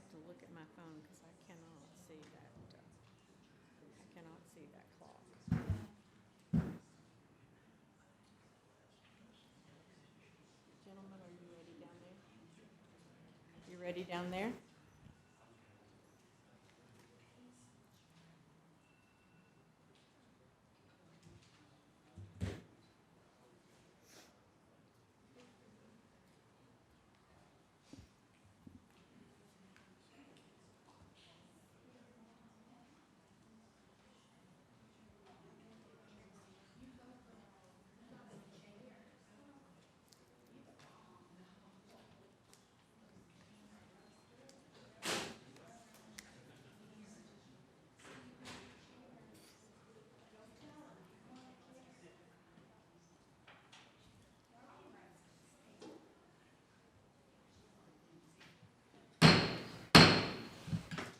have to look at my phone because I cannot see that. I cannot see that clock. Gentlemen, are you ready down there? You ready down there?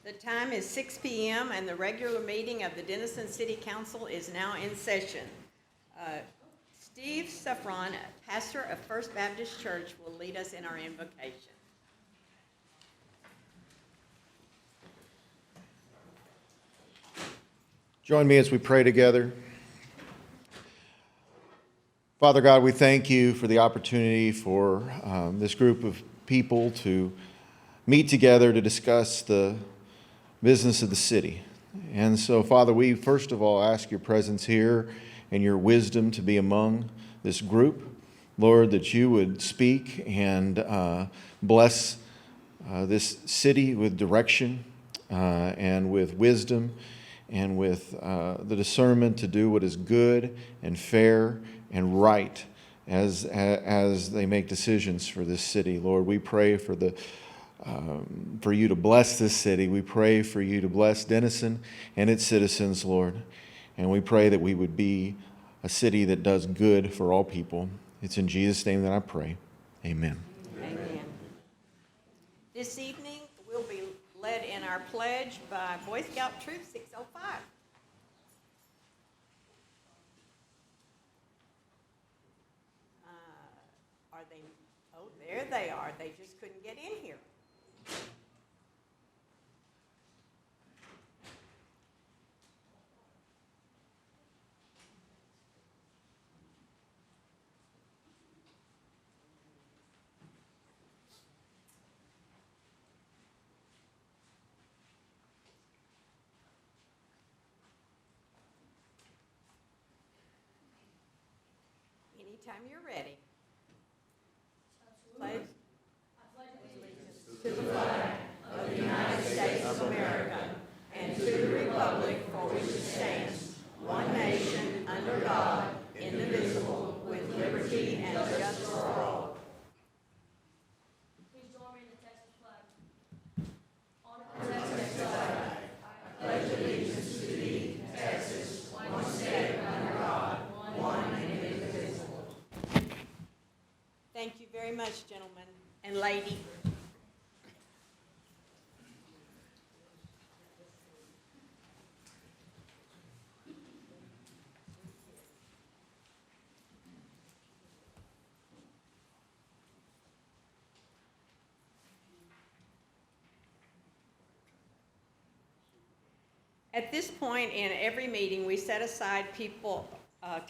The time is 6 p.m. and the regular meeting of the Denison City Council is now in session. Steve Saffron, pastor of First Baptist Church, will lead us in our invocation. Join me as we pray together. Father God, we thank you for the opportunity for this group of people to meet together to discuss the business of the city. And so, Father, we first of all ask your presence here and your wisdom to be among this group. Lord, that you would speak and bless this city with direction and with wisdom and with the discernment to do what is good and fair and right as they make decisions for this city. Lord, we pray for you to bless this city. We pray for you to bless Denison and its citizens, Lord. And we pray that we would be a city that does good for all people. It's in Jesus' name that I pray. Amen. Amen. This evening, we'll be led in our pledge by Boy Scout Troop 605. Are they? Oh, there they are. They just couldn't get in here. Anytime you're ready. Pledge. To the flag of the United States of America and to the republic for which it stands, one nation, under God, indivisible, with liberty and justice for all. Please join me in the Texas flag. On the Texas flag, I pledge allegiance to thee, Texas, one state under God, one and indivisible. Thank you very much, gentlemen and lady. At this point in every meeting, we set aside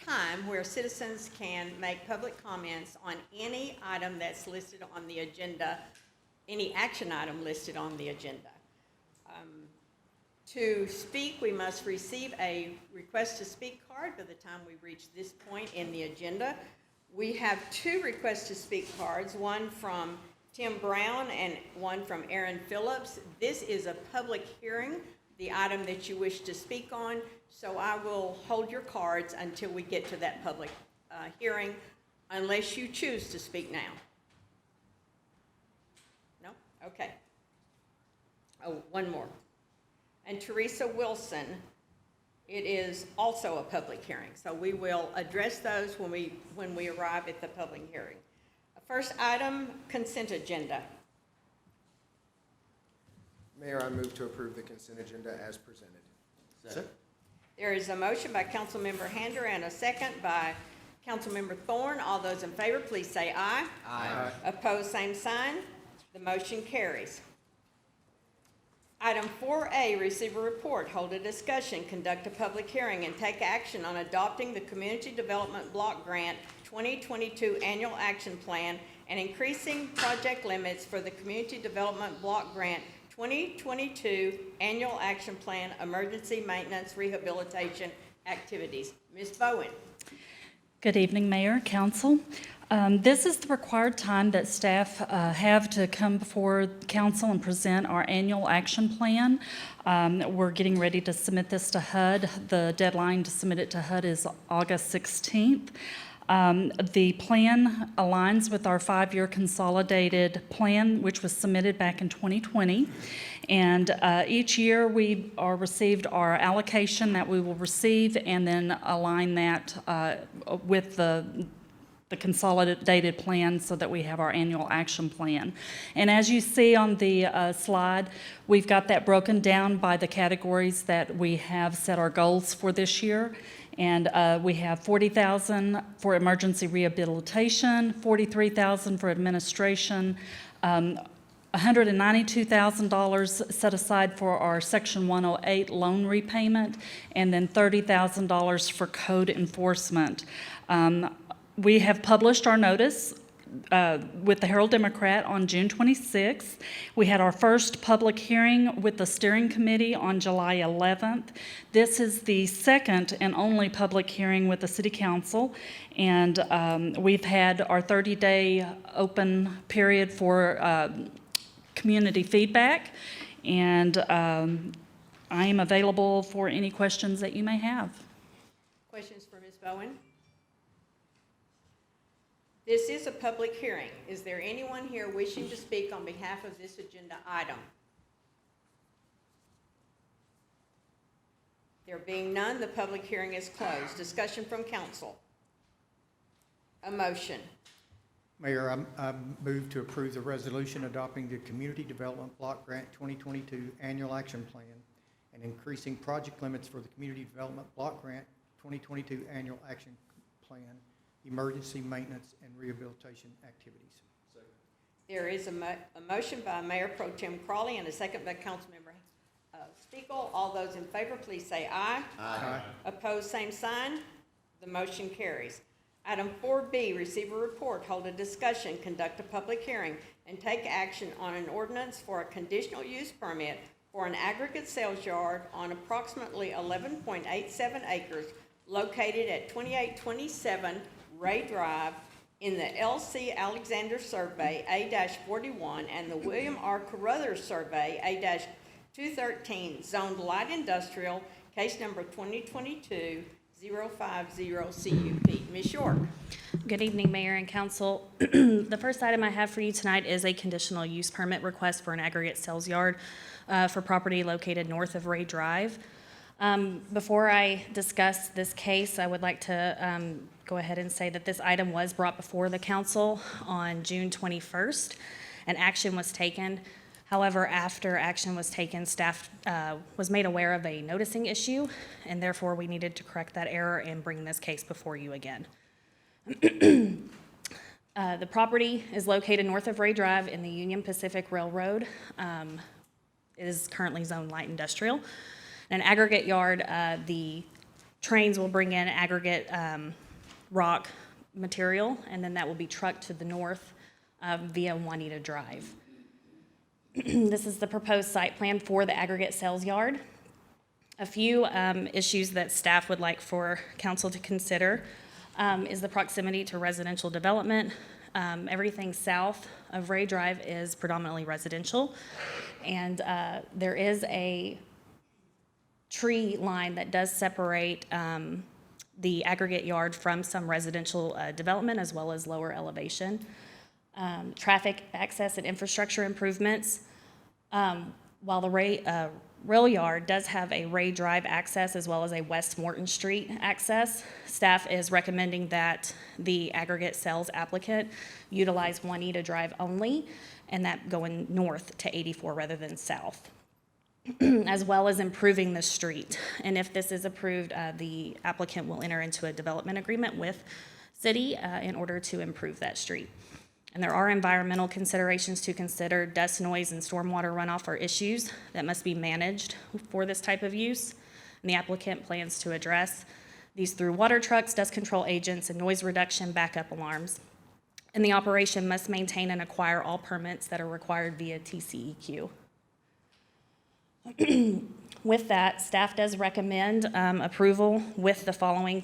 time where citizens can make public comments on any item that's listed on the agenda, any action item listed on the agenda. To speak, we must receive a request to speak card by the time we reach this point in the agenda. We have two requests to speak cards, one from Tim Brown and one from Aaron Phillips. This is a public hearing, the item that you wish to speak on, so I will hold your cards until we get to that public hearing, unless you choose to speak now. No? Okay. Oh, one more. And Teresa Wilson, it is also a public hearing, so we will address those when we arrive at the public hearing. First item, consent agenda. Mayor, I move to approve the consent agenda as presented. Second. There is a motion by Councilmember Hander and a second by Councilmember Thorne. All those in favor, please say aye. Aye. Opposed, same sign. The motion carries. Item 4A, receive a report, hold a discussion, conduct a public hearing, and take action on adopting the Community Development Block Grant 2022 Annual Action Plan and increasing project limits for the Community Development Block Grant 2022 Annual Action Plan Emergency Maintenance Rehabilitation Activities. Ms. Bowen. Good evening, Mayor, Council. This is the required time that staff have to come before Council and present our annual action plan. We're getting ready to submit this to HUD. The deadline to submit it to HUD is August 16th. The plan aligns with our 5-year consolidated plan, which was submitted back in 2020. And each year we are received our allocation that we will receive and then align that with the consolidated plan so that we have our annual action plan. And as you see on the slide, we've got that broken down by the categories that we have set our goals for this year. And we have $40,000 for emergency rehabilitation, $43,000 for administration, $192,000 set aside for our Section 108 loan repayment, and then $30,000 for code enforcement. We have published our notice with the Herald Democrat on June 26th. We had our first public hearing with the steering committee on July 11th. This is the second and only public hearing with the City Council, and we've had our 30-day open period for community feedback, and I am available for any questions that you may have. Questions for Ms. Bowen? This is a public hearing. Is there anyone here wishing to speak on behalf of this agenda item? There being none, the public hearing is closed. Discussion from council. A motion. Mayor, I move to approve the resolution adopting the Community Development Block Grant 2022 Annual Action Plan and increasing project limits for the Community Development Block Grant 2022 Annual Action Plan, Emergency Maintenance and Rehabilitation Activities. There is a motion by Mayor Pro Tem Crawley and a second by Councilmember Fiscal. All those in favor, please say aye. Aye. Opposed, same sign. The motion carries. Item 4B, receive a report, hold a discussion, conduct a public hearing, and take action on an ordinance for a conditional use permit for an aggregate sales yard on approximately 11.87 acres located at 2827 Ray Drive in the L.C. Alexander Survey A-41 and the William R. Carruthers Survey A-213, zoned light industrial, case number 2022-050 CUP. Ms. York. Good evening, Mayor and Council. The first item I have for you tonight is a conditional use permit request for an aggregate sales yard for property located north of Ray Drive. Before I discuss this case, I would like to go ahead and say that this item was brought before the council on June 21st, and action was taken. However, after action was taken, staff was made aware of a noticing issue, and therefore we needed to correct that error and bring this case before you again. The property is located north of Ray Drive in the Union Pacific Railroad. It is currently zoned light industrial. An aggregate yard, the trains will bring in aggregate rock material, and then that will be trucked to the north via Juanita Drive. This is the proposed site plan for the aggregate sales yard. A few issues that staff would like for council to consider is the proximity to residential development. Everything south of Ray Drive is predominantly residential, and there is a tree line that does separate the aggregate yard from some residential development as well as lower elevation. Traffic access and infrastructure improvements. While the rail yard does have a Ray Drive access as well as a West Morton Street access, staff is recommending that the aggregate sales applicant utilize Juanita Drive only, and that going north to 84 rather than south, as well as improving the street. And if this is approved, the applicant will enter into a development agreement with city in order to improve that street. And there are environmental considerations to consider. Dust, noise, and stormwater runoff are issues that must be managed for this type of use. And the applicant plans to address these through water trucks, dust control agents, and noise reduction backup alarms. And the operation must maintain and acquire all permits that are required via TCEQ. With that, staff does recommend approval with the following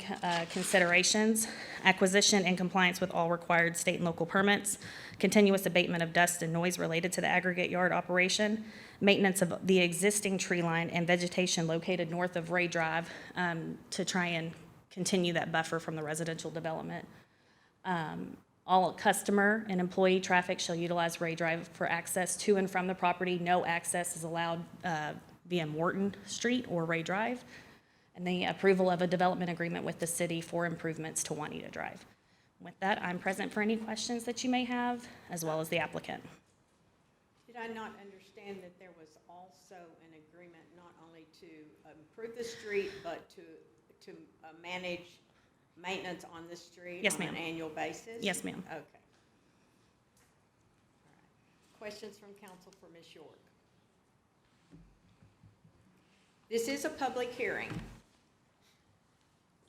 considerations: acquisition and compliance with all required state and local permits, continuous abatement of dust and noise related to the aggregate yard operation, maintenance of the existing tree line and vegetation located north of Ray Drive to try and continue that buffer from the residential development. All customer and employee traffic shall utilize Ray Drive for access to and from the property. No access is allowed via Morton Street or Ray Drive. And the approval of a development agreement with the city for improvements to Juanita Drive. With that, I'm present for any questions that you may have, as well as the applicant. Did I not understand that there was also an agreement not only to improve the street, but to manage maintenance on the street? Yes, on an ma'am. annual basis? Yes, ma'am. Okay. All right. Questions from council for Ms. York? This is a public hearing.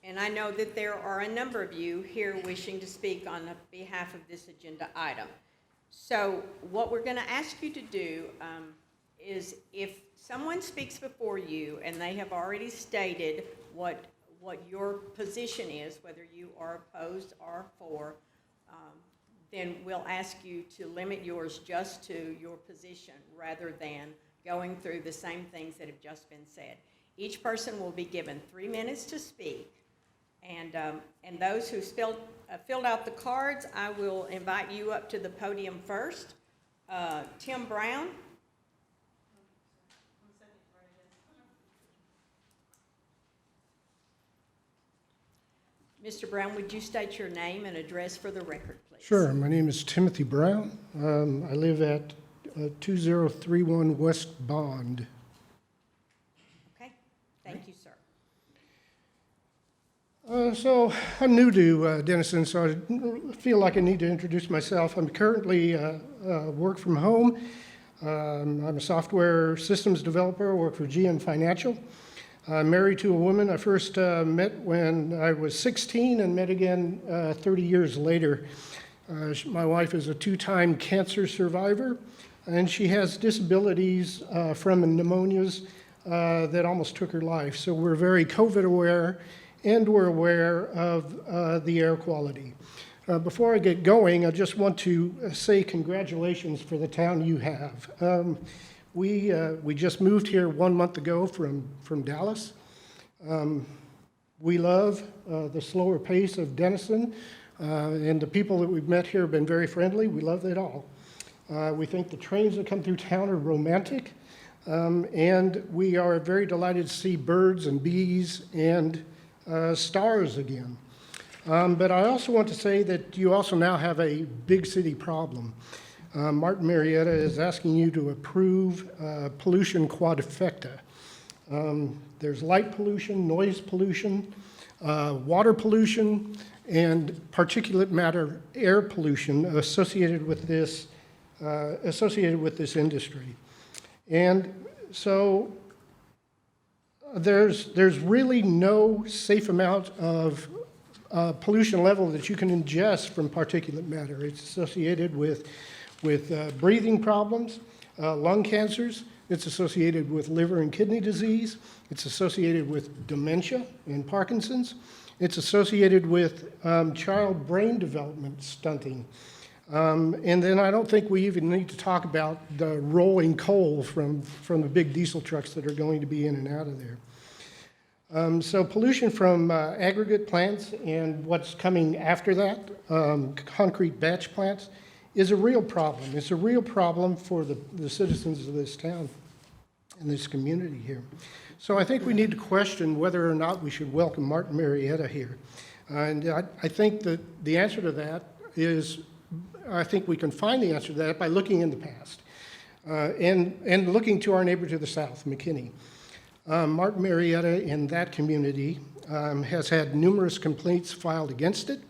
And I know that there are a number of you here wishing to speak on behalf of this agenda item. So what we're going to ask you to do is, if someone speaks before you and they have already stated what your position is, whether you are opposed or for, then we'll ask you to limit yours just to your position rather than going through the same things that have just been said. Each person will be given 3 minutes to speak. And those who filled out the cards, I will invite you up to the podium first. Tim Brown. Mr. Brown, would you state your name and address for the record, please? Sure. My name is Timothy Brown. I live at 2031 West Bond. Okay, thank you, sir. So I'm new to Denison, so I feel like I need to introduce myself. I'm currently work from home. I'm a software systems developer. I work for GM Financial. I'm married to a woman I first met when I was 16 and met again 30 years later. My wife is a 2-time cancer survivor, and she has disabilities from pneumonias that almost took her life. So we're very COVID aware, and we're aware of the air quality. Before I get going, I just want to say congratulations for the town you have. We just moved here 1 month ago from Dallas. We love the slower pace of Denison, and the people that we've met here have been very friendly. We love it all. We think the trains that come through town are romantic, and we are very delighted to see birds and bees and stars again. But I also want to say that you also now have a big city problem. Martin Marietta is asking you to approve pollution quadrifecta. There's light pollution, noise pollution, water pollution, and particulate matter air pollution associated with this industry. And so there's really no safe amount of pollution level that you can ingest from particulate matter. It's associated with breathing problems, lung cancers. It's associated with liver and kidney disease. It's associated with dementia and Parkinson's. It's associated with child brain development stunting. And then I don't think we even need to talk about the rolling coal from the big diesel trucks that are going to be in and out of there. So pollution from aggregate plants and what's coming after that, concrete batch plants, is a real problem. It's a real problem for the citizens of this town and this community here. So I think we need to question whether or not we should welcome Martin Marietta here. And I think that the answer to that is, I think we can find the answer to that by looking in the past and looking to our neighbor to the south, McKinney. Martin Marietta in that community has had numerous complaints filed against it.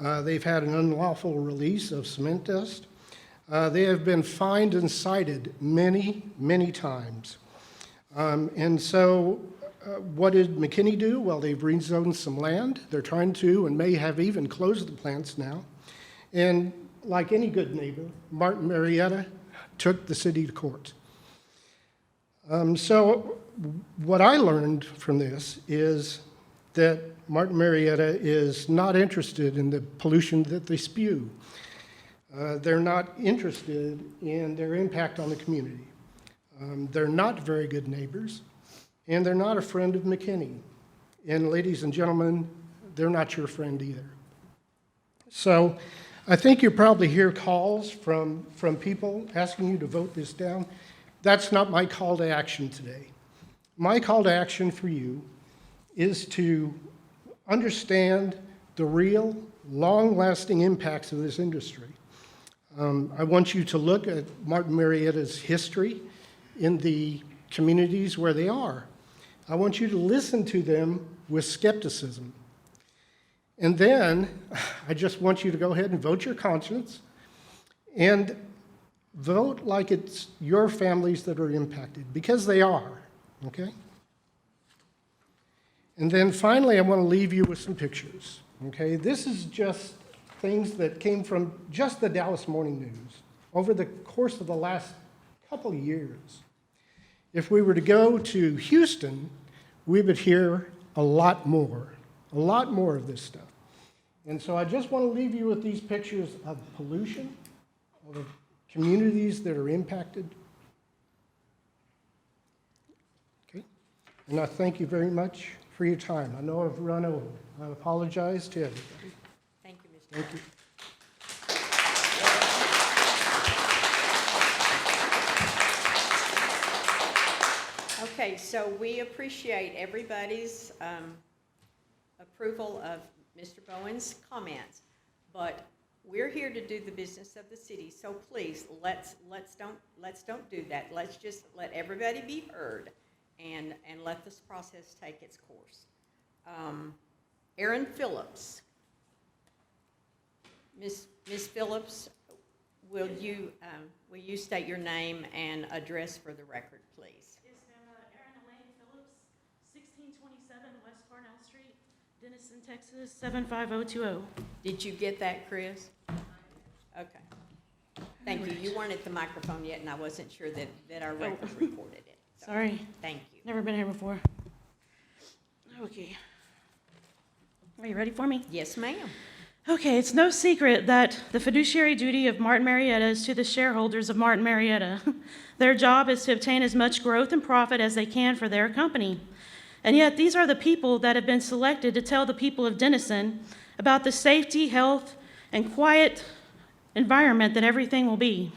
They've had an unlawful release of cement dust. They have been fined and cited many, many times. And so what did McKinney do? Well, they've rezoned some land. They're trying to and may have even closed the plants now. And like any good neighbor, Martin Marietta took the city to court. So what I learned from this is that Martin Marietta is not interested in the pollution that they spew. They're not interested in their impact on the community. They're not very good neighbors, and they're not a friend of McKinney. And ladies and gentlemen, they're not your friend either. So I think you probably hear calls from people asking you to vote this down. That's not my call to action today. My call to action for you is to understand the real, long-lasting impacts of this industry. I want you to look at Martin Marietta's history in the communities where they are. I want you to listen to them with skepticism. And then I just want you to go ahead and vote your conscience and vote like it's your families that are impacted, because they are, okay? And then finally, I want to leave you with some pictures, okay? This is just things that came from just the Dallas Morning News over the course of the last couple of years. If we were to go to Houston, we would hear a lot more of this stuff. And so I just want to leave you with these pictures of pollution, of communities that are impacted. Okay? And I thank you very much for your time. I know I've run over. I apologize to everybody. Thank you, Mr. Thank you. Okay, so we appreciate everybody's approval of Mr. Bowen's comments, but we're here to do the business of the city. So please, let's don't do that. Let's just let everybody be heard and let this process take its course. Aaron Phillips. Miss Phillips, will you state your name and address for the record, please? Yes, ma'am. Aaron Elaine Phillips, 1627 West Parnell Street, Denison, Texas, 75020. Did you get that, Chris? Okay. Thank you. You weren't at the microphone yet, and I wasn't sure that our record recorded it. So, Sorry, thank you. never been here before. Okay. Are you ready for me? Yes, ma'am. Okay, it's no secret that the fiduciary duty of Martin Marietta is to the shareholders of Martin Marietta. Their job is to obtain as much growth and profit as they can for their company. And yet, these are the people that have been selected to tell the people of Denison about the safety, health, and quiet environment that everything will be.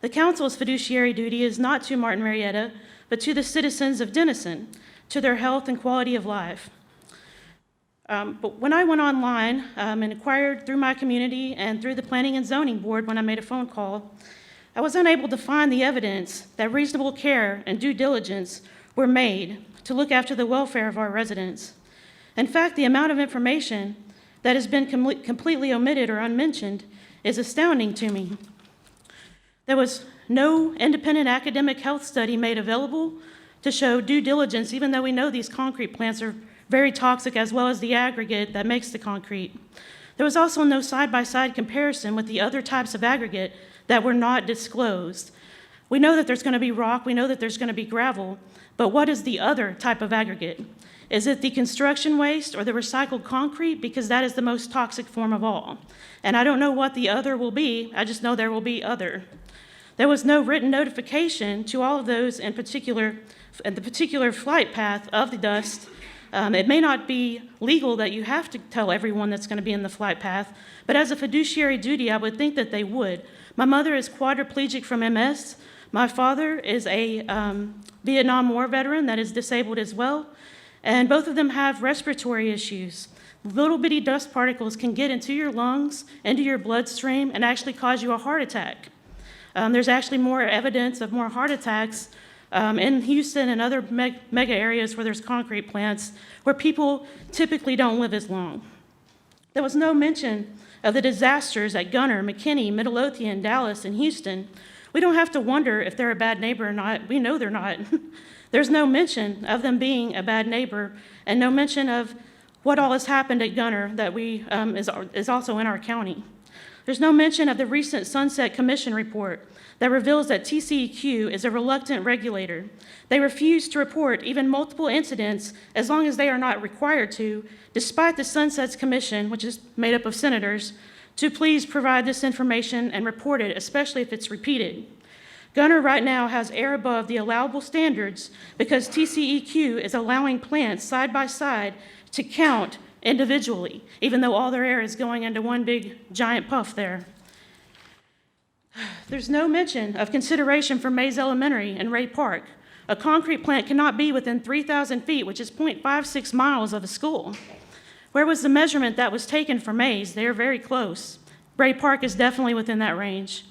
The council's fiduciary duty is not to Martin Marietta, but to the citizens of Denison, to their health and quality of life. But when I went online and inquired through my community and through the Planning and Zoning Board when I made a phone call, I was unable to find the evidence that reasonable care and due diligence were made to look after the welfare of our residents. In fact, the amount of information that has been completely omitted or unmentioned is astounding to me. There was no independent academic health study made available to show due diligence, even though we know these concrete plants are very toxic, as well as the aggregate that makes the concrete. There was also no side-by-side comparison with the other types of aggregate that were not disclosed. We know that there's going to be rock, we know that there's going to be gravel, but what is the other type of aggregate? Is it the construction waste or the recycled concrete? Because that is the most toxic form of all. And I don't know what the other will be, I just know there will be other. There was no written notification to all of those in the particular flight path of the dust. It may not be legal that you have to tell everyone that's going to be in the flight path, but as a fiduciary duty, I would think that they would. My mother is quadriplegic from MS. My father is a Vietnam War veteran that is disabled as well, and both of them have respiratory issues. Little bitty dust particles can get into your lungs, into your bloodstream, and actually cause you a heart attack. There's actually more evidence of more heart attacks in Houston and other mega areas where there's concrete plants, where people typically don't live as long. There was no mention of the disasters at Gunner, McKinney, Midlothian, Dallas, and Houston. We don't have to wonder if they're a bad neighbor or not. We know they're not. There's no mention of them being a bad neighbor, and no mention of what all has happened at Gunner that is also in our county. There's no mention of the recent Sunset Commission report that reveals that TCEQ is a reluctant regulator. They refuse to report even multiple incidents as long as they are not required to, despite the Sunsets Commission, which is made up of senators, to please provide this information and report it, especially if it's repeated. Gunner right now has air above the allowable standards because TCEQ is allowing plants side by side to count individually, even though all their air is going into one big giant puff there. There's no mention of consideration for Mays Elementary and Ray Park. A concrete plant cannot be within 3,000 feet, which is 0.56 miles of a school. Where was the measurement that was taken for Mays? They are very close. Ray Park is definitely within that range.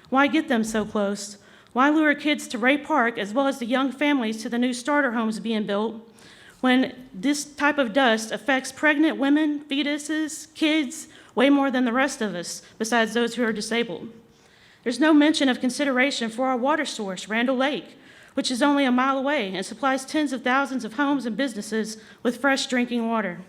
Why get them so close? Why lure kids to Ray Park as well as the young families to the new starter homes being built when this type of dust affects pregnant women, fetuses, kids, way more than the rest of us, besides those who are disabled? There's no mention of consideration for our water source, Randall Lake, which is only a mile away and supplies tens of thousands of homes and businesses with fresh drinking water.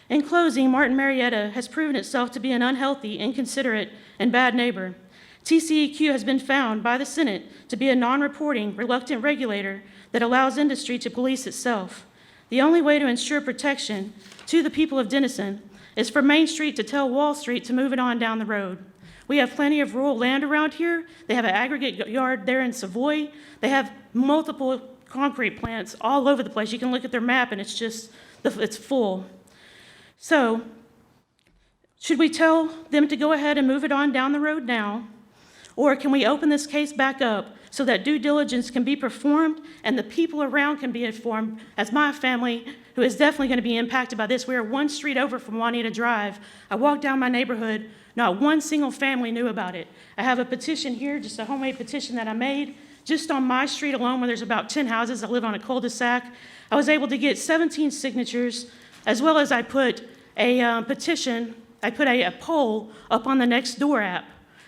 In closing, Martin Marietta has proven itself to be an unhealthy, inconsiderate, and bad neighbor. TCEQ has been found by the Senate to be a non-reporting, reluctant regulator that allows industry to police itself. The only way to ensure protection to the people of Denison is for Main Street to tell Wall Street to move it on down the road. We have plenty of rural land around here. They have an aggregate yard there in Savoy. They have multiple concrete plants all over the place. You can look at their map and it's full. So, should we tell them to go ahead and move it on down the road now? Or can we open this case back up so that due diligence can be performed and the people around can be informed, as my family, who is definitely going to be impacted by this? We are one street over from Juanita Drive. I walked down my neighborhood, not one single family knew about it. I have a petition here, just a homemade petition that I made, just on my street alone where there's about 10 houses. I live on a cul-de-sac. I was able to get 17 signatures, as well as I put a petition, I put a poll up on the Nextdoor app.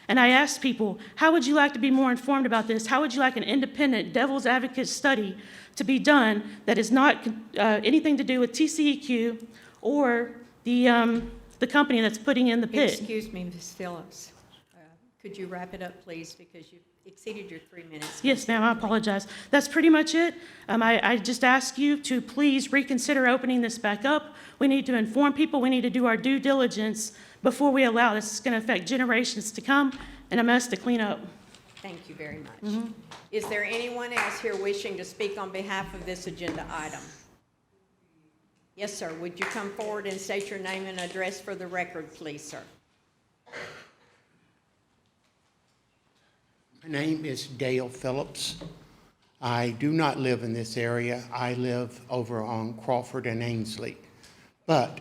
And I asked people, how would you like to be more informed about this? How would you like an independent devil's advocate study to be done that is not anything to do with TCEQ or the company that's putting in the pit? Excuse me, Ms. Phillips. Could you wrap it up, please, because you exceeded your 3 minutes. Yes, ma'am, I apologize. That's pretty much it. I just ask you to please reconsider opening this back up. We need to inform people. We need to do our due diligence before we allow this. It's going to affect generations to come and a mess to clean up. Thank you very much. Is there anyone else here wishing to speak on behalf of this agenda item? Yes, sir. Would you come forward and state your name and address for the record, please, sir? My name is Dale Phillips. I do not live in this area. I live over on Crawford and Ainsley. But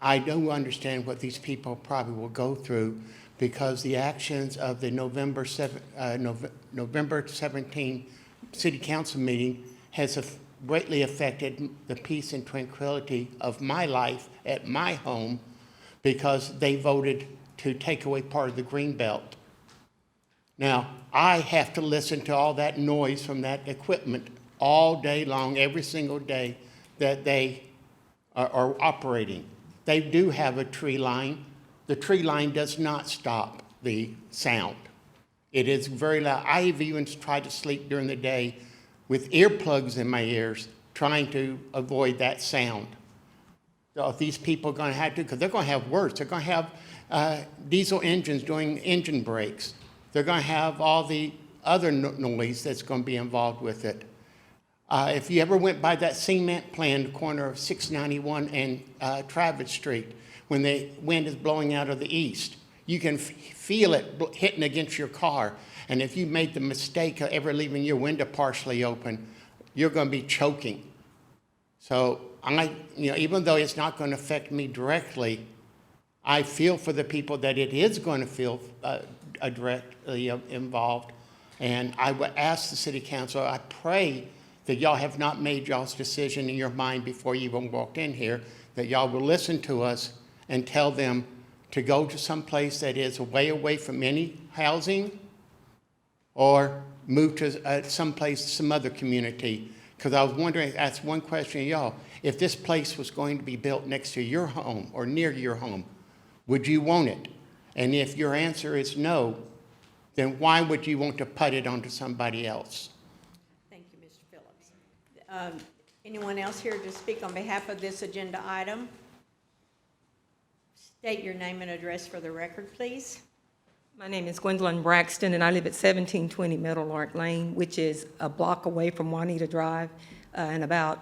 I do understand what these people probably will go through because the actions of the November 17 City Council meeting has greatly affected the peace and tranquility of my life at my home because they voted to take away part of the green belt. Now, I have to listen to all that noise from that equipment all day long, every single day that they are operating. They do have a tree line. The tree line does not stop the sound. It is very loud. I have even tried to sleep during the day with earplugs in my ears, trying to avoid that sound. So if these people are going to have to, because they're going to have worse. They're going to have diesel engines doing engine brakes. They're going to have all the other noise that's going to be involved with it. If you ever went by that cement plant, the corner of 691 and Travis Street, when the wind is blowing out of the east, you can feel it hitting against your car. And if you made the mistake of ever leaving your window partially open, you're going to be choking. So even though it's not going to affect me directly, I feel for the people that it is going to feel directly involved. And I would ask the city council, I pray that y'all have not made y'all's decision in your mind before you even walked in here, that y'all will listen to us and tell them to go to some place that is away from any housing, or move to some other community? Because I was wondering, ask one question of y'all. If this place was going to be built next to your home or near your home, would you want it? And if your answer is no, then why would you want to put it onto somebody else? Thank you, Mr. Phillips. Anyone else here to speak on behalf of this agenda item? State your name and address for the record, please. My name is Gwendolyn Braxton, and I live at 1720 Meadowlark Lane, which is a block away from Juanita Drive, and about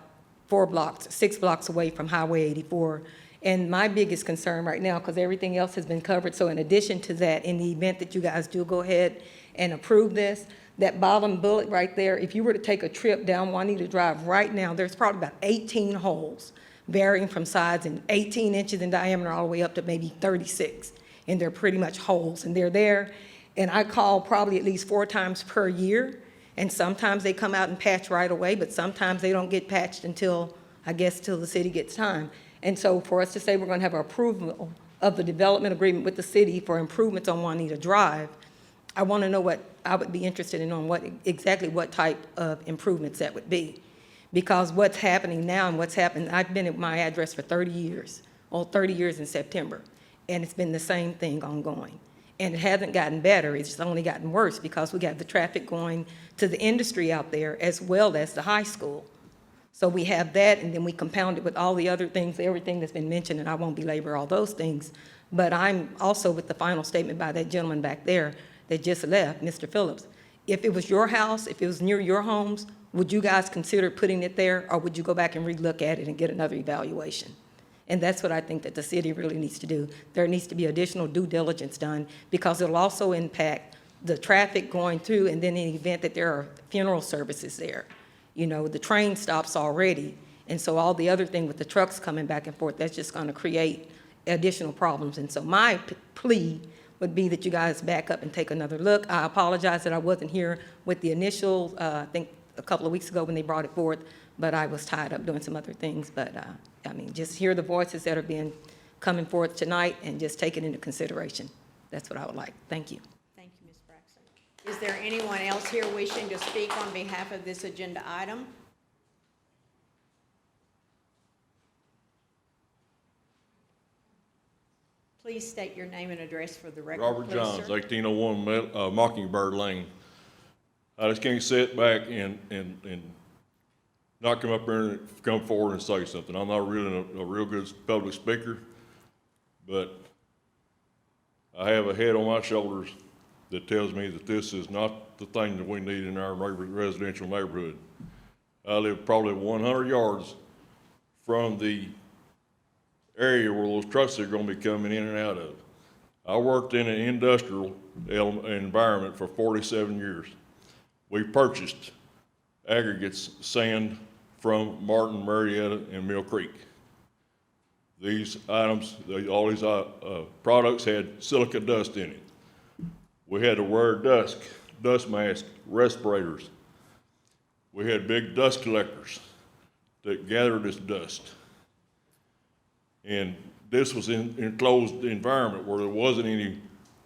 6 blocks away from Highway 84. And my biggest concern right now, because everything else has been covered, so in addition to that, in the event that you guys do go ahead and approve this, that bottom bullet right there, if you were to take a trip down Juanita Drive right now, there's probably about 18 holes, varying from size and 18 inches in diameter all the way up to maybe 36. And they're pretty much holes, and they're there. And I call probably at least 4 times per year, and sometimes they come out and patch right away, but sometimes they don't get patched until, I guess, till the city gets time. And so for us to say we're going to have approval of the development agreement with the city for improvements on Juanita Drive, I want to know what, I would be interested in knowing exactly what type of improvements that would be. Because what's happening now and what's happened, I've been at my address for 30 years, 30 years in September, and it's been the same thing ongoing. And it hasn't gotten better, it's just only gotten worse because we got the traffic going to the industry out there as well as the high school. So we have that, and then we compound it with all the other things, everything that's been mentioned, and I won't belabor all those things. But I'm also with the final statement by that gentleman back there that just left, Mr. Phillips. If it was your house, if it was near your homes, would you guys consider putting it there, or would you go back and relook at it and get another evaluation? And that's what I think that the city really needs to do. There needs to be additional due diligence done, because it'll also impact the traffic going through, and then in the event that there are funeral services there. You know, the train stops already, and so all the other thing with the trucks coming back and forth, that's just gonna create additional problems. And so my plea would be that you guys back up and take another look. I apologize that I wasn't here with the initial, I think a couple of weeks ago when they brought it forth, but I was tied up doing some other things. But I mean, just hear the voices that are coming forth tonight and just take it into consideration. That's what I would like. Thank you. Thank you, Ms. Braxton. Is there anyone else here wishing to speak on behalf of this agenda item? Please state your name and address for the record, Robert please, Johns, sir. 1801 Mockingbird Lane. I just can't sit back and not come up here and come forward and say something. I'm not really a real good public speaker, but I have a head on my shoulders that tells me that this is not the thing that we need in our residential neighborhood. I live probably 100 yards from the area where those trucks are going to be coming in and out of. I worked in an industrial environment for 47 years. We purchased aggregates sand from Morton, Marietta, and Mill Creek. These items, all these products had silica dust in it. We had to wear dust masks, respirators. We had big dust collectors that gathered this dust. And this was in an enclosed environment where there wasn't any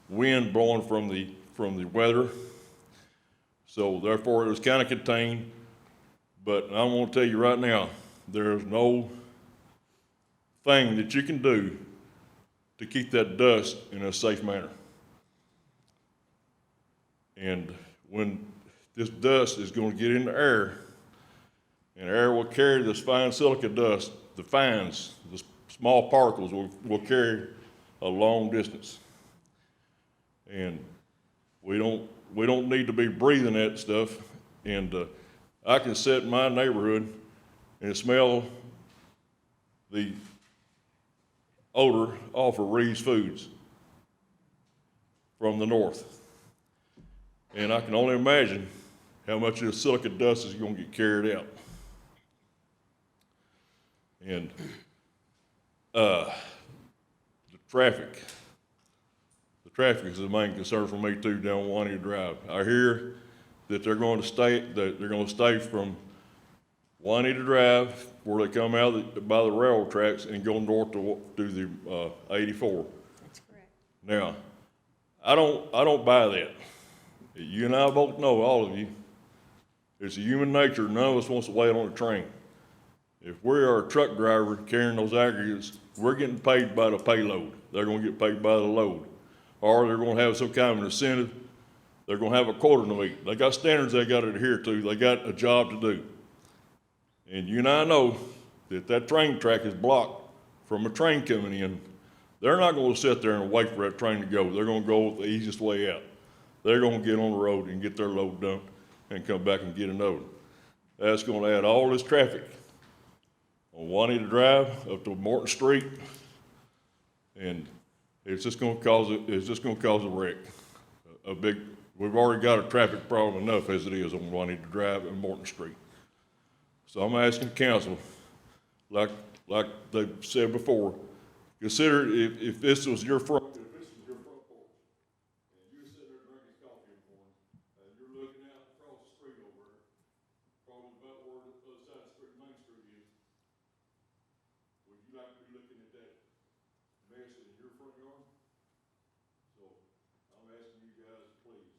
wind blowing from the weather. So therefore it was kind of contained. But I want to tell you right now, there's no thing that you can do to keep that dust in a safe manner. And when this dust is going to get in the air, and air will carry this fine silica dust, the fines, the small particles will carry a long distance. And we don't need to be breathing that stuff. And I can sit in my neighborhood and smell the odor off of Reeves Foods from the north. And I can only imagine how much of the silica dust is going to get carried out. And the traffic is the main concern for me too down Juanita Drive. I hear that they're going to stay from Juanita Drive, where they come out by the railroad tracks and go north to the 84. That's correct. Now, I don't buy that. You and I both know, all of you, it's a human nature. None of us wants to wait on a train. If we are a truck driver carrying those aggregates, we're getting paid by the payload. They're gonna get paid by the load. Or they're gonna have some kind of an incentive. They're gonna have a quota to meet. They got standards they gotta adhere to. They got a job to do. And you and I know that that train track is blocked from a train coming in. They're not gonna sit there and wait for that train to go. They're gonna go the easiest way out. They're gonna get on the road and get their load dumped and come back and get another. That's gonna add all this traffic on Juanita Drive up to Morton Street, and it's just gonna cause a wreck. We've already got a traffic problem enough as it is on Juanita Drive and Morton Street. So I'm asking council, like they've said before, consider if this was your front porch, and you're sitting there drinking coffee in the morning, and you're looking out across the street over there, probably about where the other side of the street, Main Street is, would you like to be looking at that mess in your front yard? So I'm asking you guys, please,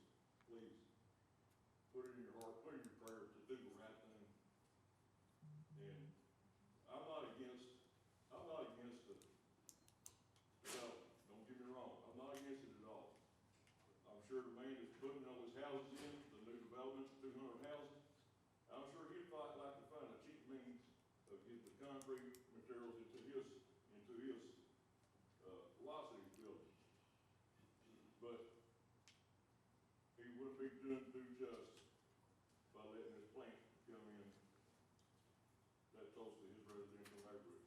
put it in your heart, put it in your prayer to do the right thing. And I'm not against the development, don't get me wrong, I'm not against it at all. I'm sure the man that's putting all his houses in, the new development, 200 houses, I'm sure he'd like to find a cheap means of getting the concrete materials into his lots that he's building. But he wouldn't be doing due justice by letting his plant come in that close to his residential neighborhood.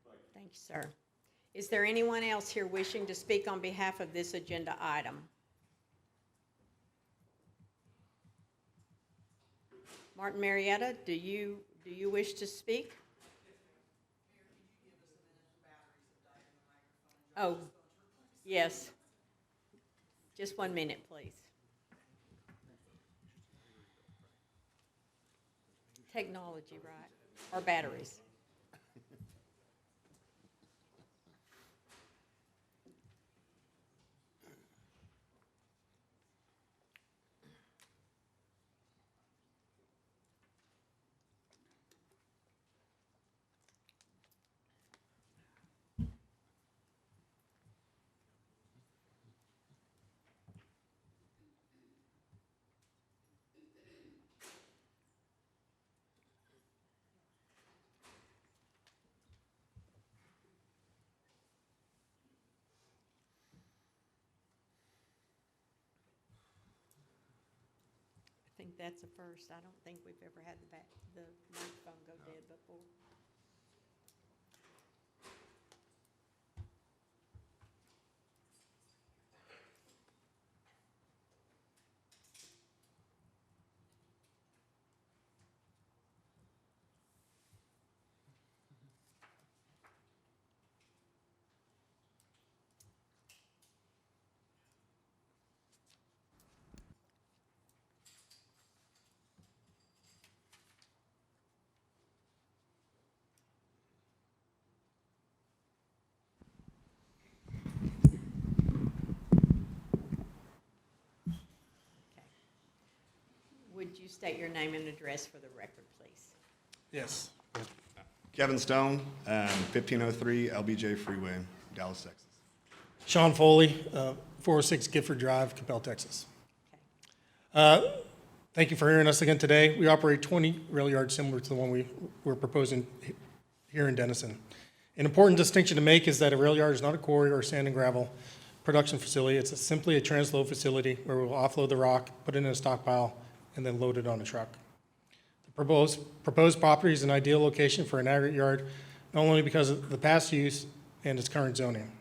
Thank you. Thank you, sir. Is there anyone else here wishing to speak on behalf of this agenda item? Martin Marietta, do you wish to speak? Oh, yes. Just 1 minute, please. Technology, right? Or batteries? I think that's a first. I don't think we've ever had the microphone go dead before. Would you state your name and address for the record, please? Yes. Kevin Stone, 1503 LBJ Freeway, Dallas, Texas. Sean Foley, 406 Gifford Drive, Capel, Texas. Thank you for hearing us again today. We operate 20 rail yards similar to the one we're proposing here in Denison. An important distinction to make is that a rail yard is not a quarry or sand and gravel production facility. It's simply a transload facility where we'll offload the rock, put it in a stockpile, and then load it on a truck. The proposed property is an ideal location for an aggregate yard, not only because of the past use and its current zoning.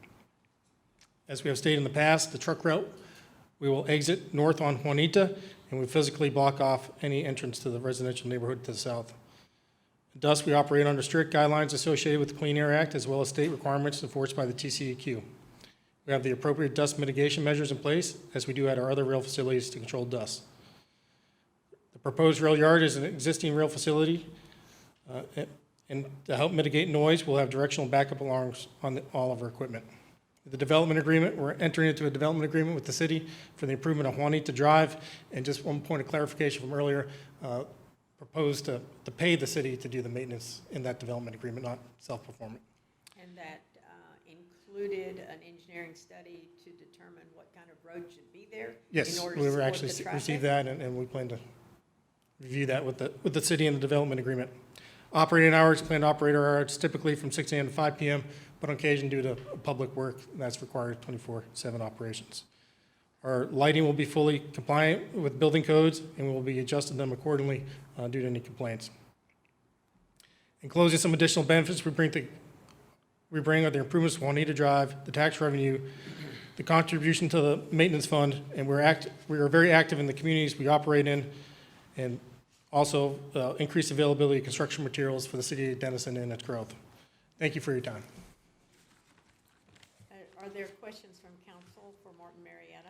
As we have stated in the past, the truck route, we will exit north on Juanita, and we physically block off any entrance to the residential neighborhood to the south. Thus, we operate under strict guidelines associated with the Clean Air Act, as well as state requirements enforced by the TCEQ. We have the appropriate dust mitigation measures in place, as we do at our other rail facilities to control dust. The proposed rail yard is an existing rail facility And to help mitigate noise, we'll have directional backup alarms on all of our equipment. The development agreement, we're entering into a development agreement with the city for the improvement of Juanita Drive. And just one point of clarification from earlier, proposed to pay the city to do the maintenance in that development agreement, not self-performing. And that included an engineering study to determine what kind of road should be there? Yes, in order we to were support actually the traffic? received that, and we plan to review that with the city and the development agreement. Operating hours, planned operator hours typically from 6 a.m. to 5 p.m., but on occasion due to public work, that's required 24/7 operations. Our lighting will be fully compliant with building codes, and we will be adjusting them accordingly due to any complaints. In closing, some additional benefits we bring are the improvements to Juanita Drive, the tax revenue, the contribution to the maintenance fund, and we are very active in the communities we operate in, and also increased availability of construction materials for the city of Denison and its growth. Thank you for your time. Are there questions from council for Morton Marietta?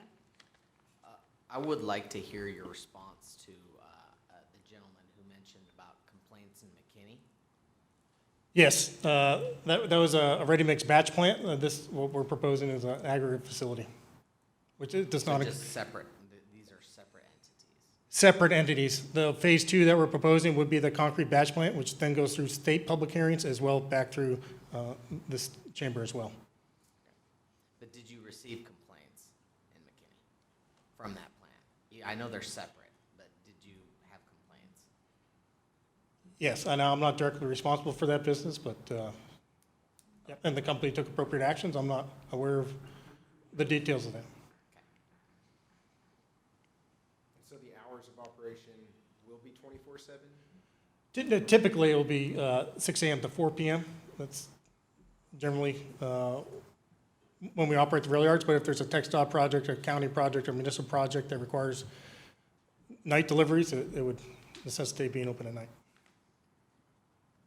I would like to hear your response to the gentleman who mentioned about complaints in McKinney. Yes, that was a ready-mix batch plant. What we're proposing is an aggregate facility, which it does So not. just separate, these are separate entities. Separate entities. The phase 2 that we're proposing would be the concrete batch plant, which then goes through state public hearings as well back through this chamber as well. But did you receive complaints in McKinney from that plant? I know they're separate, but did you have complaints? Yes, I know I'm not directly responsible for that business, but, yeah, and the company took appropriate actions. I'm not aware of the details of that. And so the hours of operation will be 24/7? Typically, it will be 6 a.m. to 4 p.m. That's generally when we operate the rail yards, but if there's a textile project, a county project, or municipal project that requires night deliveries, it would necessitate being open at night.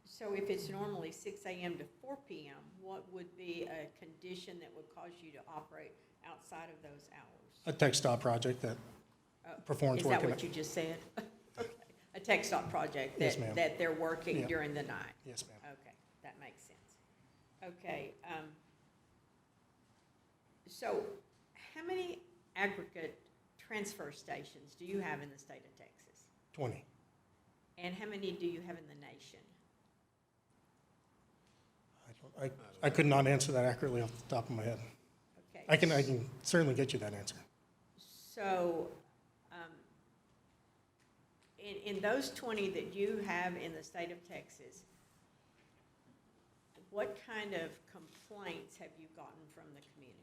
So if it's normally 6 a.m. to 4 p.m., what would be a condition that would cause you to operate outside of those hours? A textile project that performs work. Is that what you just said? Okay. A textile project Yes, ma'am. that they're working Yeah. during the night? Yes, ma'am. Okay, that makes sense. Okay, so how many aggregate transfer stations do you have in the state of Texas? 20. And how many do you have in the nation? I could not answer that accurately off the top of my head. Okay. I can certainly get you that answer. So, in those 20 that you have in the state of Texas, what kind of complaints have you gotten from the community?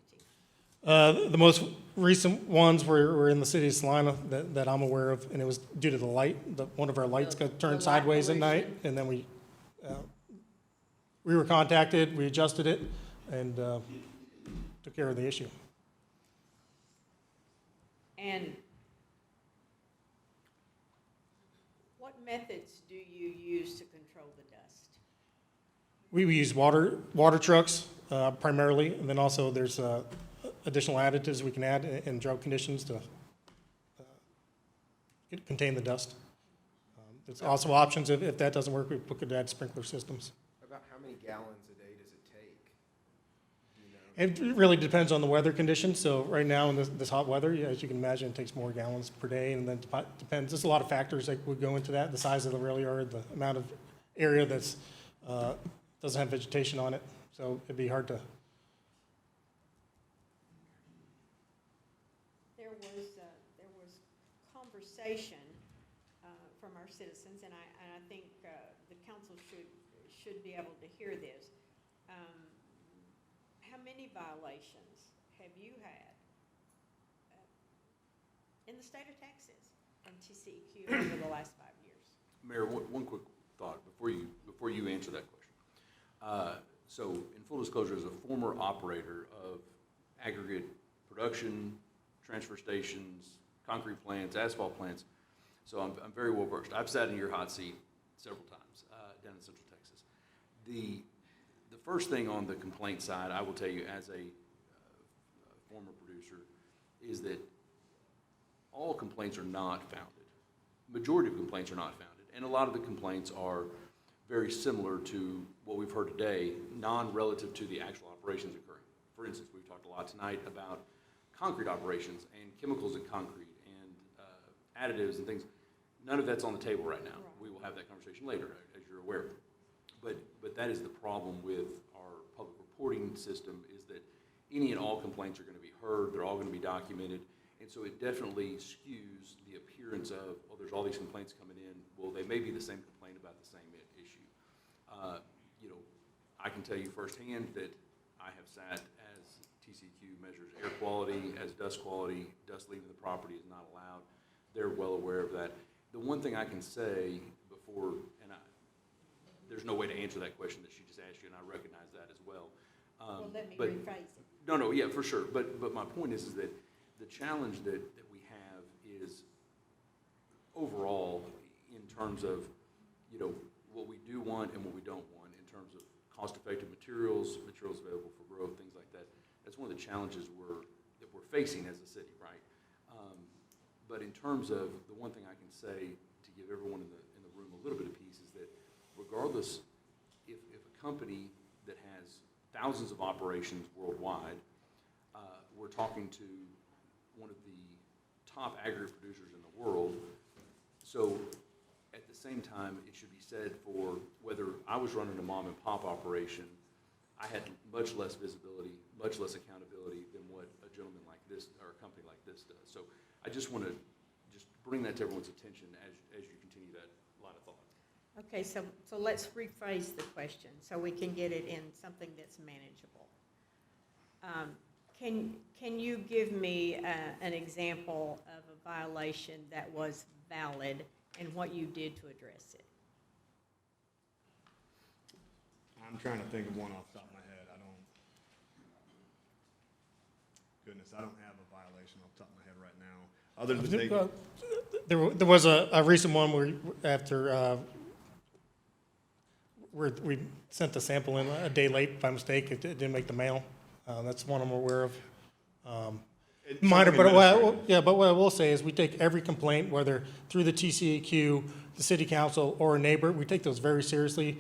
The most recent ones were in the city of Salina that I'm aware of, and it was due to the light. One of our lights got The turned light sideways at night, pollution. and then we were contacted, we adjusted it, and took care of the issue. And what methods do you use to control the dust? We use water trucks primarily, and then also there's additional additives we can add in drought conditions to contain the dust. There's also options if that doesn't work, we could add sprinkler systems. About how many gallons a day does it take? Do you know? It really depends on the weather conditions. So right now in this hot weather, yeah, as you can imagine, it takes more gallons per day, and then depends. There's a lot of factors that would go into that: the size of the rail yard, the amount of area that's doesn't have vegetation on it. So it'd be hard to. There was conversation from our citizens, and I think the council should be able to hear this. How many violations have you had in the state of Texas from TCEQ over the last 5 years? Mayor, one quick thought before you answer that question. So in full disclosure, as a former operator of aggregate production, transfer stations, concrete plants, asphalt plants, so I'm very well versed. I've sat in your hot seat several times down in Central Texas. The first thing on the complaint side, I will tell you as a former producer, is that all complaints are not founded. Majority of complaints are not founded, and a lot of the complaints are very similar to what we've heard today, non-relative to the actual operations occurring. For instance, we've talked a lot tonight about concrete operations and chemicals in concrete and additives and things. None of that's on the table right now. We will have that conversation later, as you're aware. But that is the problem with our public reporting system, is that any and all complaints are going to be heard, they're all going to be documented, and so it definitely skews the appearance of, oh, there's all these complaints coming in. Well, they may be the same complaint about the same issue. I can tell you firsthand that I have sat as TCEQ measures air quality, as dust quality, dust leaving the property is not allowed. They're well aware of that. The one thing I can say before, there's no way to answer that question that she just asked you, and I recognize that as well. Well, let me rephrase it. No, yeah, for sure. But my point is that the challenge that we have is overall in terms of, what we do want and what we don't want in terms of cost-effective materials available for growth, things like that. That's one of the challenges that we're facing as a city, right? But in terms of the one thing I can say to give everyone in the room a little bit of peace is that regardless if a company that has thousands of operations worldwide, we're talking to one of the top aggregate producers in the world. So at the same time, it should be said for whether I was running a mom and pop operation, I had much less visibility, much less accountability than what a gentleman like this or a company like this does. So I just want to just bring that to everyone's attention as you continue that line of thought. Okay, so let's rephrase the question so we can get it in something that's manageable. Can you give me an example of a violation that was valid and what you did to address it? I'm trying to think of one off the top of my head. I don't have a violation off the top of my head right now. Other than There was a recent one where we sent the sample in a day late by mistake. It didn't make the mail. That's one I'm aware of. Minor, but what I will say is we take every complaint, whether through the TCEQ, the city council, or a neighbor, we take those very seriously.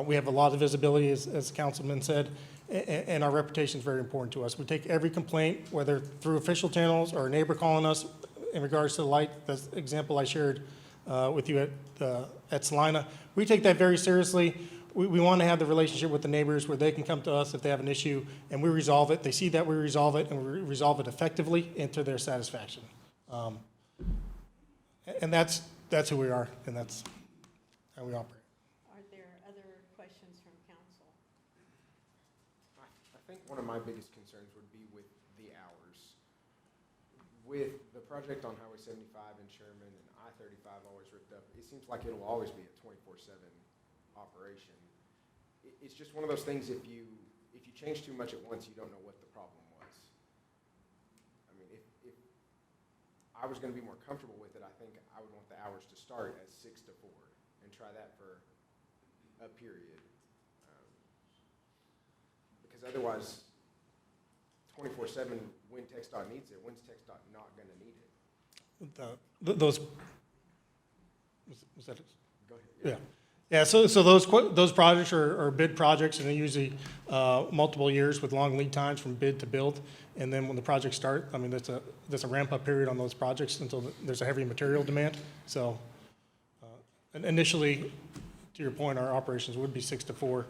We have a lot of visibility, as the councilman said, and our reputation is very important to us. We take every complaint, whether through official channels or a neighbor calling us in regards to the light, the example I shared with you at Salina. We take that very seriously. We want to have the relationship with the neighbors where they can come to us if they have an issue and we resolve it. They see that we resolve it and we resolve it effectively and to their satisfaction. And that's who we are, and that's how we operate. Are there other questions from council? I think one of my biggest concerns would be with the hours. With the project on Highway 75 in Sherman and I-35 always ripped up, it seems like it'll always be a 24/7 operation. It's just one of those things, if you change too much at once, you don't know what the problem was. I mean, if I was going to be more comfortable with it, I think I would want the hours to start as 6 to 4 and try that for a period. Because otherwise, 24/7, when TxDOT needs it, when's TxDOT not going to need it? Was that it? Go ahead. Yeah. Yeah, so those projects are bid projects, and they're usually multiple years with long lead times from bid to build. And then when the projects start, I mean, there's a ramp-up period on those projects until there's a heavy material demand. So and initially, to your point, our operations would be 6 to 4.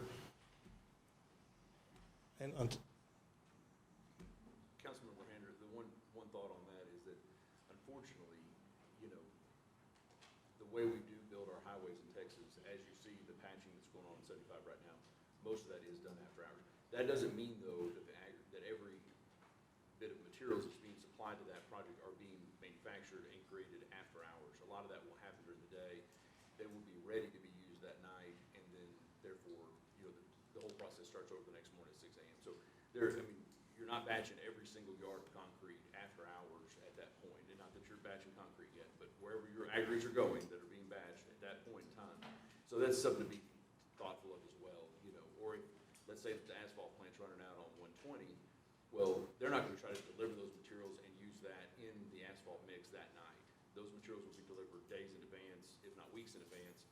And Councilman Lehander, the one thought on that is that unfortunately, the way we do build our highways in Texas, as you see the patching that's going on in 75 right now, most of that is done after hours. That doesn't mean, though, that every bit of materials that's being supplied to that project are being manufactured and created after hours. A lot of that will happen during the day. They will be ready to be used that night, and then therefore, the whole process starts over the next morning at 6 a.m. So you're not batching every single yard of concrete after hours at that point, and not that you're batching concrete yet, but wherever your aggregates are going that are being batched at that point in time. So that's something to be thoughtful of as well, or let's say that the asphalt plant's running out on 120, well, they're not gonna try to deliver those materials and use that in the asphalt mix that night. Those materials will be delivered days in advance, if not weeks in advance,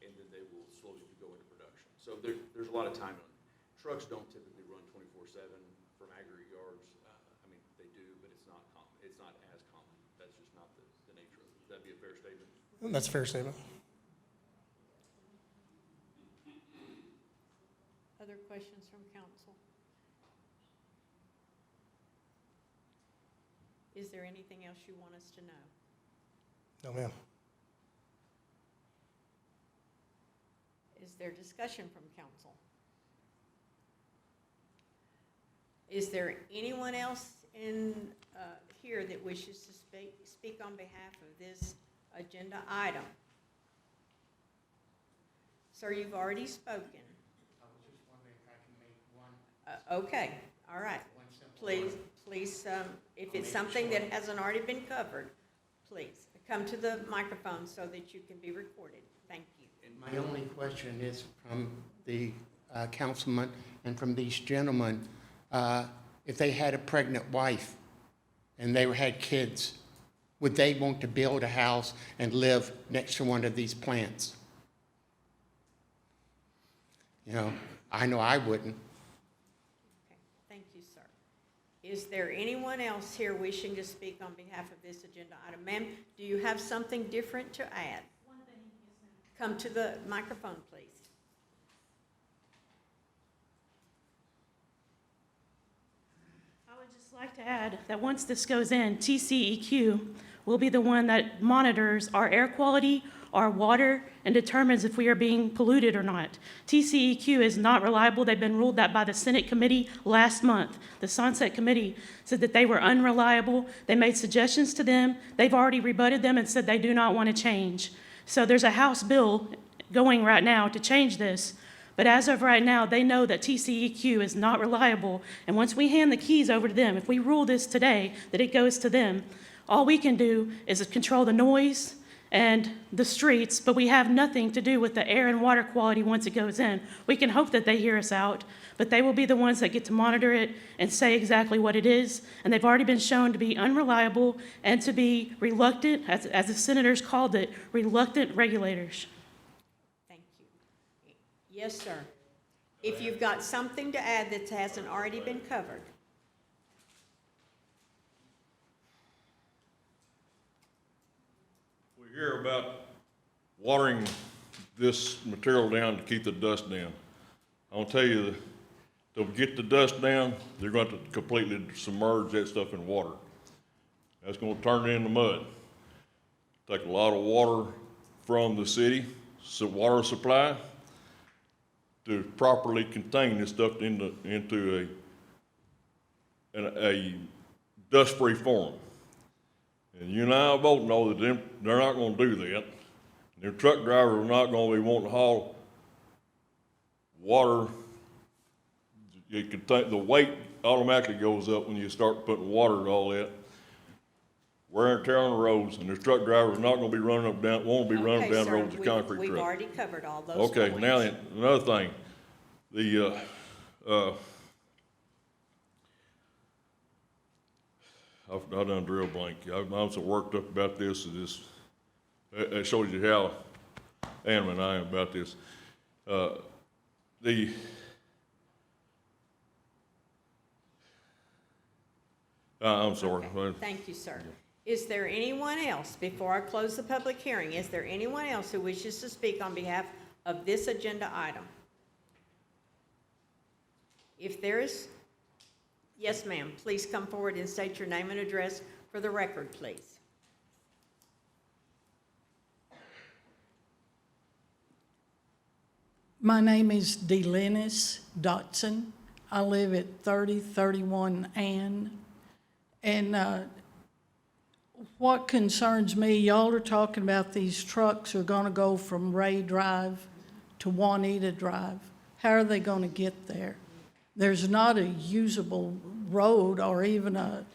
and then they will slowly go into production. So there's a lot of time on it. Trucks don't typically run 24/7 from aggregate yards. I mean, they do, but it's not common. It's not as common. That's just not the nature of it. Would that be a fair statement? That's a fair statement. Other questions from council? Is there anything else you want us to know? No, ma'am. Is there discussion from council? Is there anyone else in, here that wishes to speak on behalf of this agenda item? Sir, you've already spoken. I was just wondering if I can make one. Okay, all right. One simple Please, if it's something that hasn't already been covered, please come to the microphone so that you can be recorded. Thank you. My only question is from the councilman and from these gentlemen, if they had a pregnant wife and they had kids, would they want to build a house and live next to one of these plants? You know I wouldn't. Okay, thank you, sir. Is there anyone else here wishing to speak on behalf of this agenda item? Ma'am, do you have something different to add? One thing, yes, ma'am. Come to the microphone, please. I would just like to add that once this goes in, TCEQ will be the one that monitors our air quality, our water, and determines if we are being polluted or not. TCEQ is not reliable. They've been ruled that by the Senate committee last month. The Sunset Committee said that they were unreliable. They made suggestions to them. They've already rebutted them and said they do not want to change. So there's a House bill going right now to change this. But as of right now, they know that TCEQ is not reliable. And once we hand the keys over to them, if we rule this today, that it goes to them, all we can do is control the noise and the streets, but we have nothing to do with the air and water quality once it goes in. We can hope that they hear us out, but they will be the ones that get to monitor it and say exactly what it is. And they've already been shown to be unreliable and to be reluctant, as the senators called it, reluctant regulators. Thank you. Yes, sir. If you've got something to add that hasn't already been covered. We hear about watering this material down to keep the dust down. I'll tell you, to get the dust down, they're going to completely submerge that stuff in water. That's going to turn it into mud. Take a lot of water from the city, water supply, to properly contain this stuff into a dust-free form. And you and I both know that they're not going to do that. Their truck drivers are not going to be wanting to haul water. The weight automatically goes up when you start putting water and all that. Wear and tear on the roads, and the truck drivers are not going to be running up down, won't be running down the roads with concrete trucks. We've already covered all those Okay, points. now then, another thing. I've done drill blank. I'm so worked up about this, it shows you how adamant I am about this. I'm sorry. Okay. Thank you, sir. Is there anyone else, before I close the public hearing, is there anyone else who wishes to speak on behalf of this agenda item? If there is, yes, ma'am, please come forward and state your name and address for the record, please. My name is Denison Dotson. I live at 3031 Ann. And what concerns me, y'all are talking about these trucks are going to go from Ray Drive to Juanita Drive. How are they going to get there? There's not a usable road or even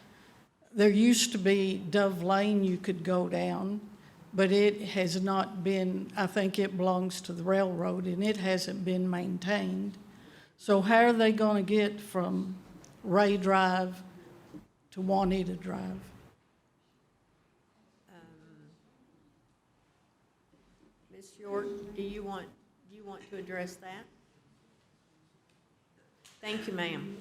there used to be Dove Lane you could go down, but it has not been, I think it belongs to the railroad, and it hasn't been maintained. So how are they going to get from Ray Drive to Juanita Drive? Ms. York, do you want to address that? Thank you, ma'am.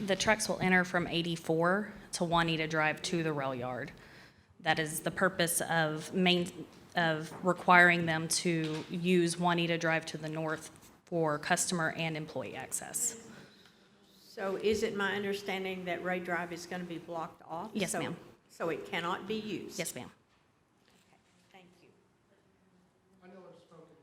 The trucks will enter from 84 to Juanita Drive to the rail yard. That is the purpose of requiring them to use Juanita Drive to the north for customer and employee access. So is it my understanding that Ray Drive is going to be blocked off? Yes, ma'am. So it cannot be used? Yes, ma'am. Thank you. I know I've spoken.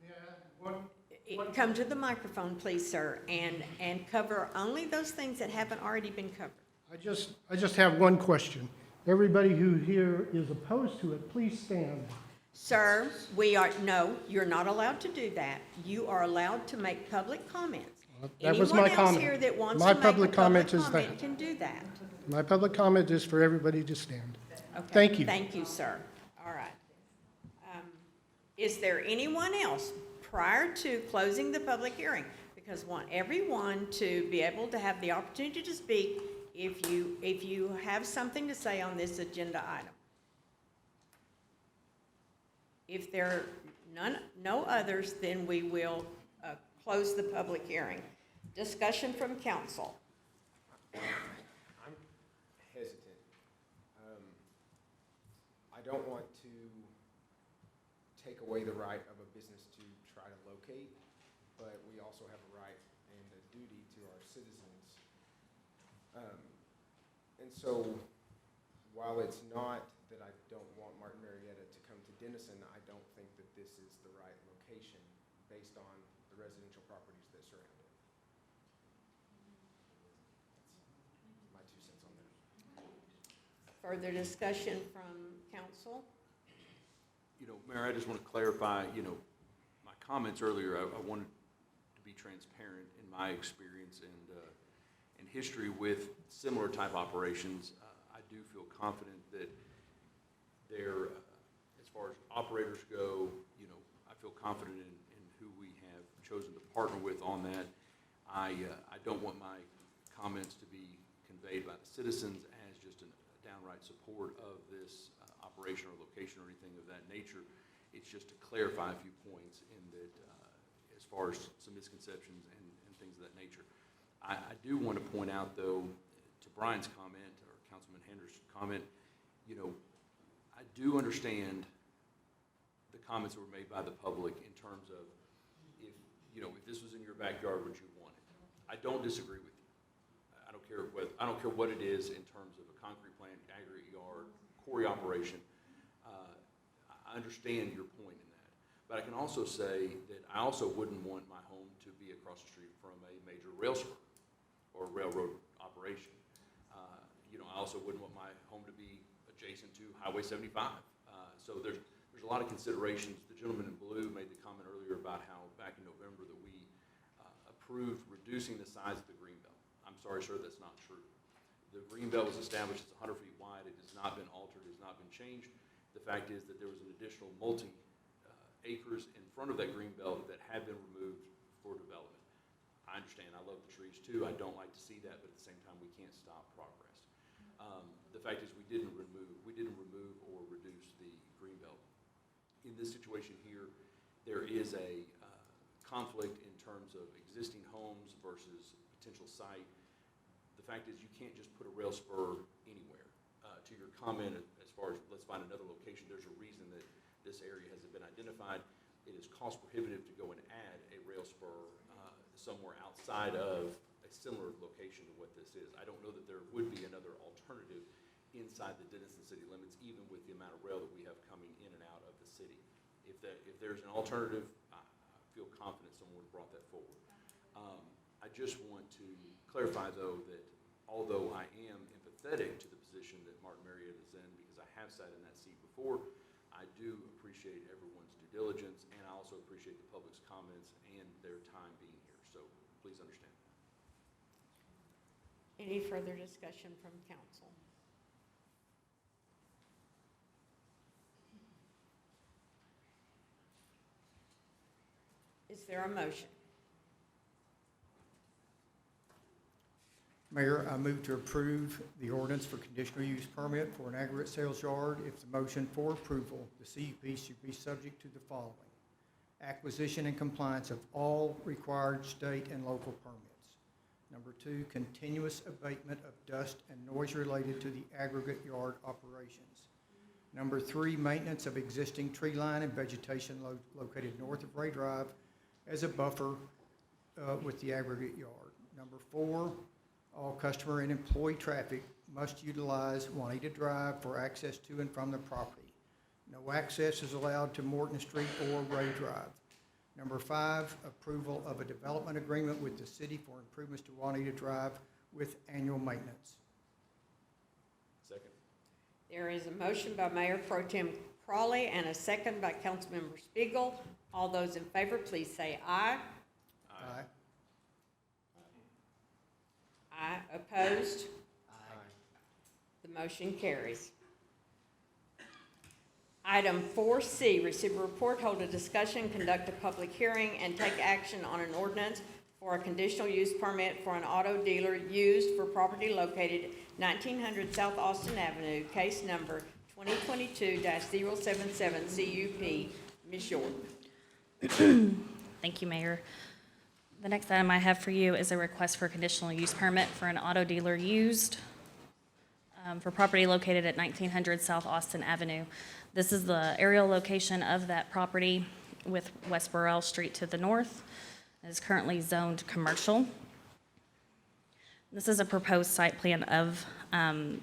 May I add one? Come to the microphone, please, sir, and cover only those things that haven't already been covered. I just have one question. Everybody who here is opposed to it, please stand. Sir, no, you're not allowed to do that. You are allowed to make public comments. That was my Anyone else comment. here that wants My to make a public public comment is comment that. can do that. My public comment is for everybody to stand. Okay. Thank you. Thank you, sir. All right. Is there anyone else prior to closing the public hearing? Because I want everyone to be able to have the opportunity to speak if you have something to say on this agenda item. If there are no others, then we will close the public hearing. Discussion from council. I'm hesitant. I don't want to take away the right of a business to try to locate, but we also have a right and a duty to our citizens. And so, while it's not that I don't want Martin Marietta to come to Denison, I don't think that this is the right location based on the residential properties that surround it. That's my 2 cents on that. Further discussion from council? Mayor, I just want to clarify, my comments earlier, I wanted to be transparent in my experience and history with similar type operations. I do feel confident that there, as far as operators go, I feel confident in who we have chosen to partner with on that. I don't want my comments to be conveyed by the citizens as just a downright support of this operation or location or anything of that nature. It's just to clarify a few points in that, as far as some misconceptions and things of that nature. I do want to point out, though, to Brian's comment, or Councilman Hender's comment, I do understand the comments that were made by the public in terms of if this was in your backyard, would you want it? I don't disagree with you. I don't care what it is in terms of a concrete plant, aggregate yard, quarry operation. I understand your point in that. But I can also say that I also wouldn't want my home to be across the street from a major rail spur or railroad operation. I also wouldn't want my home to be adjacent to Highway 75. So there's a lot of considerations. The gentleman in blue made the comment earlier about how back in November that we approved reducing the size of the greenbelt. I'm sorry, sir, that's not true. The greenbelt was established, it's 100 feet wide. It has not been altered, it has not been changed. The fact is that there was an additional acres in front of that greenbelt that had been removed for development. I understand, I love the trees too. I don't like to see that, but at the same time, we can't stop progress. The fact is we didn't remove or reduce the greenbelt. In this situation here, there is a conflict in terms of existing homes versus potential site. The fact is you can't just put a rail spur anywhere. To your comment as far as let's find another location, there's a reason that this area hasn't been identified. It is cost prohibitive to go and add a rail spur somewhere outside of a similar location to what this is. I don't know that there would be another alternative inside the Denison city limits, even with the amount of rail that we have coming in and out of the city. If there's an alternative, I feel confident someone would have brought that forward. I just want to clarify, though, that although I am empathetic to the position that Martin Marietta is in, because I have sat in that seat before, I do appreciate everyone's due diligence, and I also appreciate the public's comments and their time being here. So please understand that. Any further discussion from council? Is there a motion? Mayor, I move to approve the ordinance for conditional use permit for an aggregate sales yard. If the motion for approval, the CUP should be subject to the following: acquisition and compliance of all required state and local permits. Number 2, continuous abatement of dust and noise related to the aggregate yard operations. Number 3, maintenance of existing tree line and vegetation located north of Ray Drive as a buffer with the aggregate yard. Number 4, all customer and employee traffic must utilize Juanita Drive for access to and from the property. No access is allowed to Morton Street or Ray Drive. Number 5, approval of a development agreement with the city for improvements to Juanita Drive with annual maintenance. Second. There is a motion by Mayor Pro Tem Crawley and a second by Councilmember Spiegel. All those in favor, please say aye. Aye. Aye. Opposed? Aye. The motion carries. Item 4C, receive a report, hold a discussion, conduct a public hearing, and take action on an ordinance for a conditional use permit for an auto dealer used for property located 1900 South Austin Avenue, case number 2022-077 CUP. Ms. Jordan. Thank you, Mayor. The next item I have for you is a request for a conditional use permit for an auto dealer used for property located at 1900 South Austin Avenue. This is the aerial location of that property with West Burrell Street to the north. It is currently zoned commercial. This is a proposed site plan of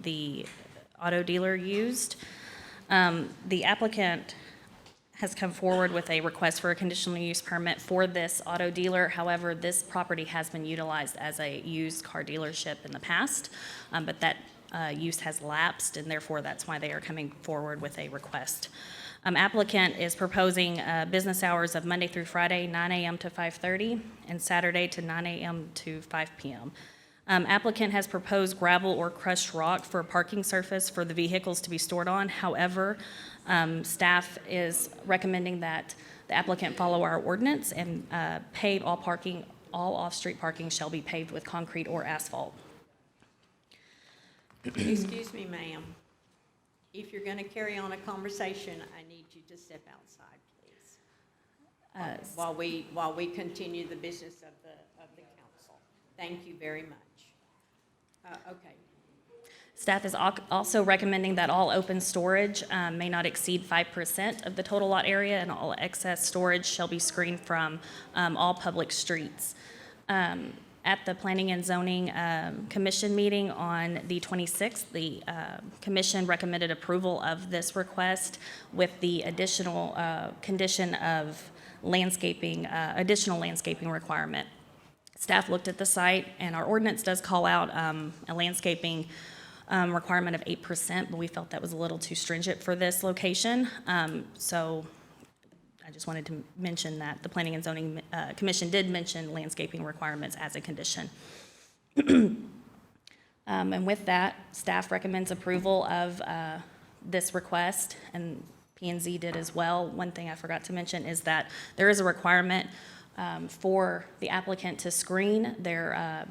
the auto dealer used. The applicant has come forward with a request for a conditional use permit for this auto dealer. However, this property has been utilized as a used car dealership in the past, but that use has lapsed, and therefore that's why they are coming forward with a request. Applicant is proposing business hours of Monday through Friday, 9 a.m. to 5:30, and Saturday to 9 a.m. to 5 p.m. Applicant has proposed gravel or crushed rock for a parking surface for the vehicles to be stored on. However, staff is recommending that the applicant follow our ordinance and pave all parking, all off-street parking shall be paved with concrete or asphalt. Excuse me, ma'am. If you're going to carry on a conversation, I need you to step outside, please, while we continue the business of the council. Thank you very much. Okay. Staff is also recommending that all open storage may not exceed 5% of the total lot area, and all excess storage shall be screened from all public streets. At the Planning and Zoning Commission meeting on the 26th, the commission recommended approval of this request with the additional condition of landscaping, additional landscaping requirement. Staff looked at the site, and our ordinance does call out a landscaping requirement of 8%, but we felt that was a little too stringent for this location. So I just wanted to mention that the Planning and Zoning Commission did mention landscaping requirements as a condition. And with that, staff recommends approval of this request, and P&Z did as well. One thing I forgot to mention is that there is a requirement for the applicant to screen their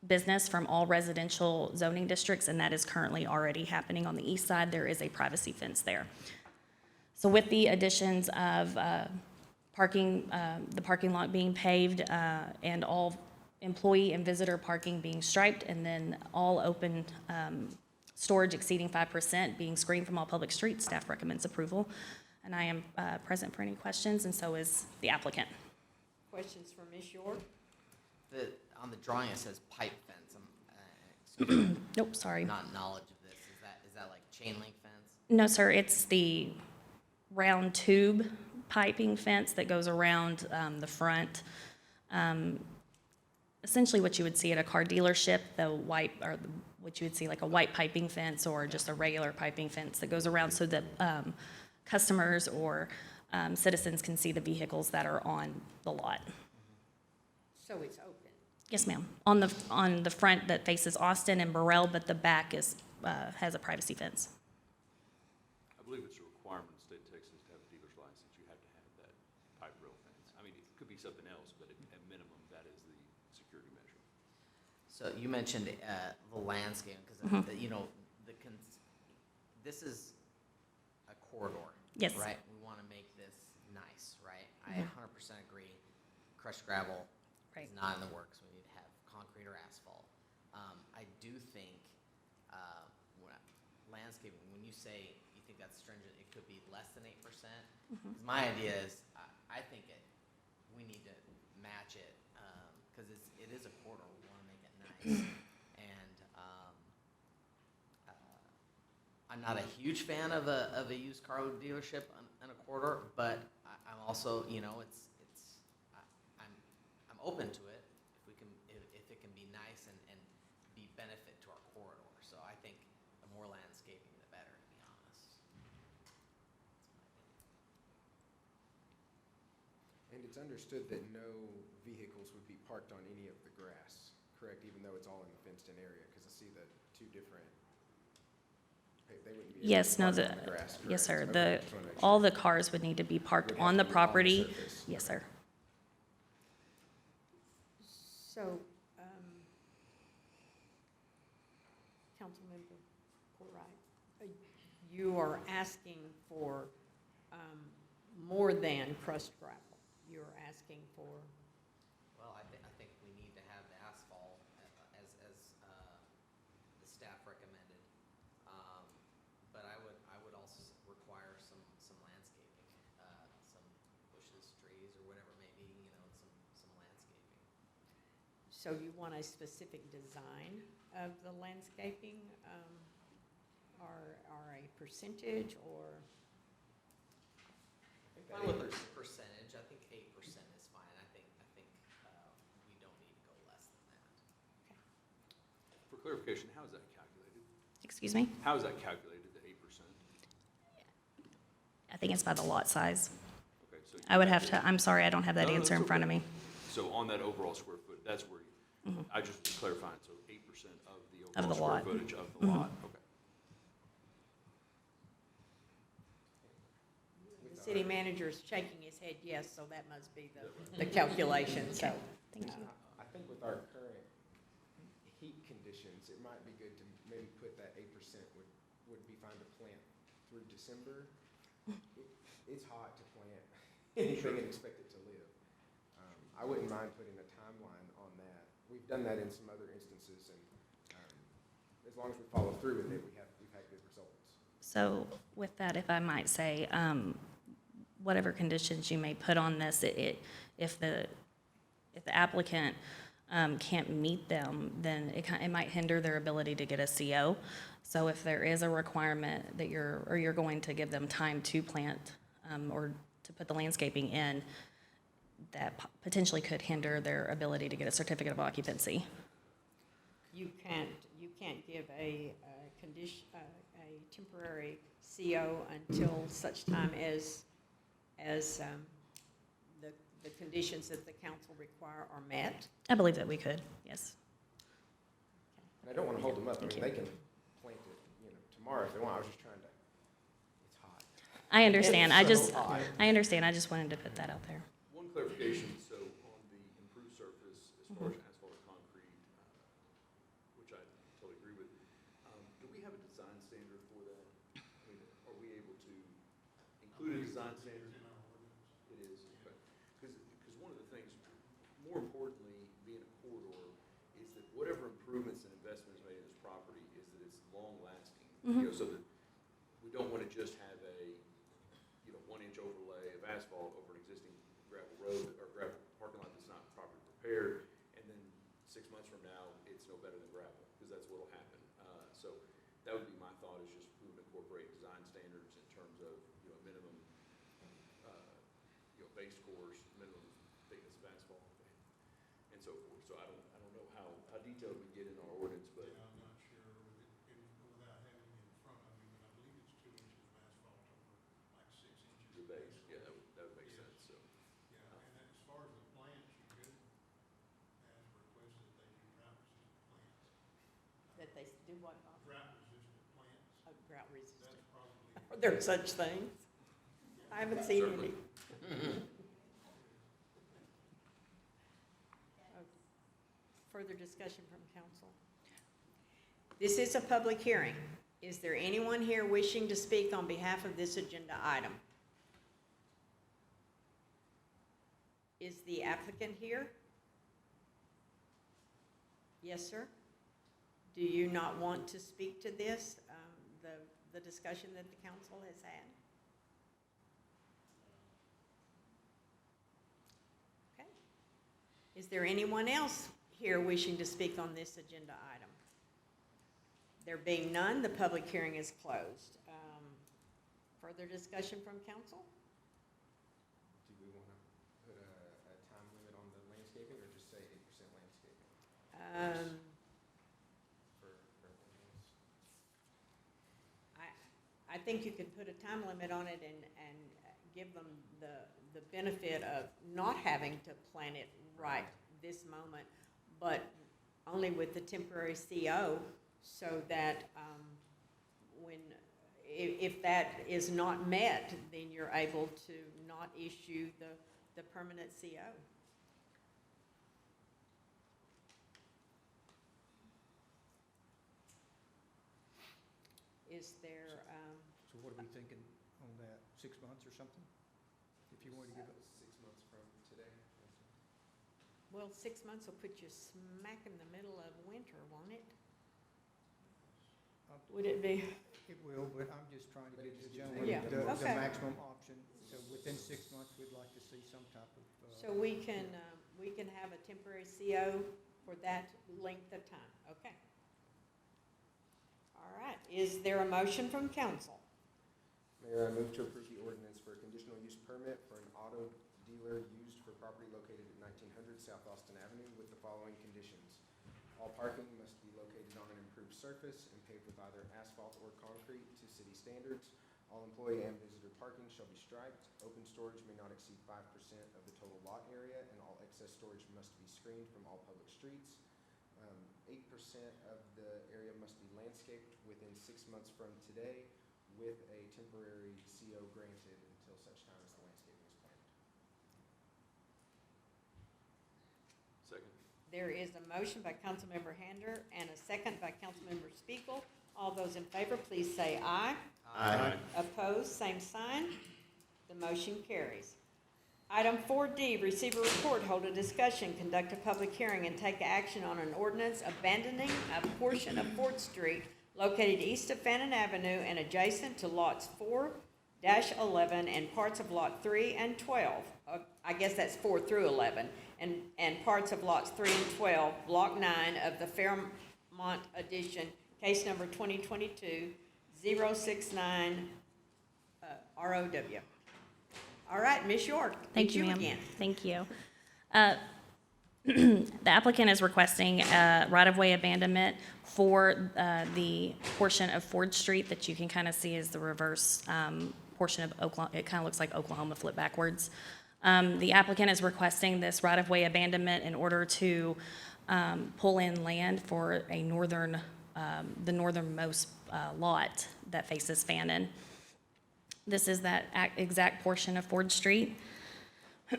business from all residential zoning districts, and that is currently already happening on the east side. There is a privacy fence there. So with the additions of parking, the parking lot being paved, and all employee and visitor parking being striped, and then all open storage exceeding 5% being screened from all public streets, staff recommends approval. And I am present for any questions, and so is the applicant. Questions for Ms. York? On the drawing, it says pipe fence. Excuse me. Nope, sorry. Not knowledge of this. Is that like chain link fence? No, sir, it's the round tube piping fence that goes around the front. Essentially what you would see at a car dealership, what you would see like a white piping fence or just a regular piping fence that goes around so that customers or citizens can see the vehicles that are on the lot. So it's open? Yes, ma'am. On the front that faces Austin and Burrell, but the back is has a privacy fence. I believe it's a requirement in the state of Texas to have a dealer's license. You have to have that pipe rail fence. I mean, it could be something else, but at minimum, that is the security measure. So you mentioned the landscape, because, you know, this is a corridor. Yes. Right? We want to make this nice, right? I 100% agree. Crushed gravel is not in the works. We need to have concrete or asphalt. I do think landscaping, when you say you think that's stringent, it could be less than 8%. 'Cause my idea is, I think we need to match it, because it is a corridor. We want to make it nice. And I'm not a huge fan of a used car dealership in a corridor, but I'm also, you know, I'm open to it if it can be nice and be benefit to our corridor. So I think the more landscaping, the better, to be honest. And it's understood that no vehicles would be parked on any of the grass, correct? Even though it's all in the fenced-in area, because I see the two different, they wouldn't be able to Yes, no, park on the grass, yes, sir. correct? Okay, just wanna make sure. All the cars would need to be parked Would on have the to be on the property. surface. Yes, sir. So, Councilmember Portright, you are asking for more than crushed gravel. You're asking for, Well, I think we need to have the asphalt as the staff recommended. But I would also require some landscaping, some bushes, trees, or whatever it may be, you know, some landscaping. so you want a specific design of the landscaping, or a percentage, or? Fine with the percentage, I think 8% is fine. I think we don't need to go less than that. For clarification, how is that calculated? Excuse me? How is that calculated, the 8%? I think it's by the lot size. Okay, so. I would have to, I'm sorry, I don't have that No, no, answer in that's front of okay. me. So on that overall square foot, that's where, I just was clarifying, so 8% of the Of the overall lot. square footage of the lot, okay. The city manager is shaking his head yes, so that must be the calculation, so. Thank you. I think with our current heat conditions, it might be good to maybe put that 8% would be fine to plant through December. It's hot to plant anything and expect it to live. I wouldn't mind putting a timeline on that. We've done that in some other instances, and as long as we follow through with it, we've had good results. So with that, if I might say, whatever conditions you may put on this, if the applicant can't meet them, then it might hinder their ability to get a CO. So if there is a requirement that you're going to give them time to plant or to put the landscaping in, that potentially could hinder their ability to get a certificate of occupancy. You can't give a condition, a temporary CO until such time as the conditions that the council require are met. I believe that we could, yes. And I don't want to hold them up. I Thank mean, you. they can plant it, tomorrow if they want. I was just trying to, it's hot. I understand. It's so hot. I understand. I just wanted to put that out there. One clarification, so on the improved surface, as far as asphalt or concrete, which I totally agree with, do we have a design standard for that? I mean, are we able to include a design standard? It is, okay. Because one of the things, more importantly, being a corridor, is that whatever improvements and investments made in this property is that it's long-lasting. You know, so that we don't want to just have a, 1-inch overlay of asphalt over an existing gravel road or gravel parking lot that's not properly prepared, and then 6 months from now, it's no better than gravel, because that's what'll happen. So that would be my thought, is just we would incorporate design standards in terms of, minimum, base course, minimum thickness of asphalt, and so forth. So I don't know how detailed we get in our ordinance, but. I'm not sure without having it in front of me, but I believe it's 2 inches of asphalt over like 6 inches. The base, yeah, that would make sense, so. Yeah, and as far as the plants, you could, as requested, they do drought-resistant plants. That they do what, Bob? Drought-resistant plants, Drought resistant. that's probably. Are there such things? I haven't seen any. For further discussion from council? This is a public hearing. Is there anyone here wishing to speak on behalf of this agenda item? Is the applicant here? Yes, sir? Do you not want to speak to this, the discussion that the council has had? Okay. Is there anyone else here wishing to speak on this agenda item? There being none, the public hearing is closed. Further discussion from council? Do we want to put a time limit on the landscaping or just say 8% landscaping? For everything else? I think you could put a time limit on it and give them the benefit of not having to plan it right this moment, but only with the temporary CO, so that if that is not met, then you're able to not issue the permanent CO. Is there, So what are we thinking on that, 6 months or something? If you wanted to give it, 6 months from today. well, 6 months will put you smack in the middle of winter, won't it? Would it be? it will, but I'm just trying to give the Yeah, gentleman the okay. maximum option. So within 6 months, we'd like to see some type of. So we can have a temporary CO for that length of time, okay? All right, is there a motion from council? Mayor, I move to approve the ordinance for a conditional use permit for an auto dealer used for property located at 1900 South Austin Avenue with the following conditions. All parking must be located on an improved surface and paved with either asphalt or concrete to city standards. All employee and visitor parking shall be striped. Open storage may not exceed 5% of the total lot area, and all excess storage must be screened from all public streets. 8% of the area must be landscaped within 6 months from today, with a temporary CO granted until such time as the landscaping is planned. Second. There is a motion by Councilmember Hander and a second by Councilmember Spiegel. All those in favor, please say aye. Aye. Opposed, same sign. The motion carries. Item 4D, receive a report, hold a discussion, conduct a public hearing, and take action on an ordinance abandoning a portion of 4th Street located east of Fannin Avenue and adjacent to lots 4-11 and parts of lot 3 and 12. I guess that's 4 through 11, and parts of lots 3 and 12, block 9 of the Fairmont Edition, case number 2022-069 ROW. All right, Ms. York. Thank you, it's ma'am. again. Thank you. The applicant is requesting right-of-way abandonment for the portion of Ford Street that you can kind of see as the reverse portion of Oklahoma. It kind of looks like Oklahoma flipped backwards. The applicant is requesting this right-of-way abandonment in order to pull in land for a the northernmost lot that faces Fannin. This is that exact portion of Ford Street.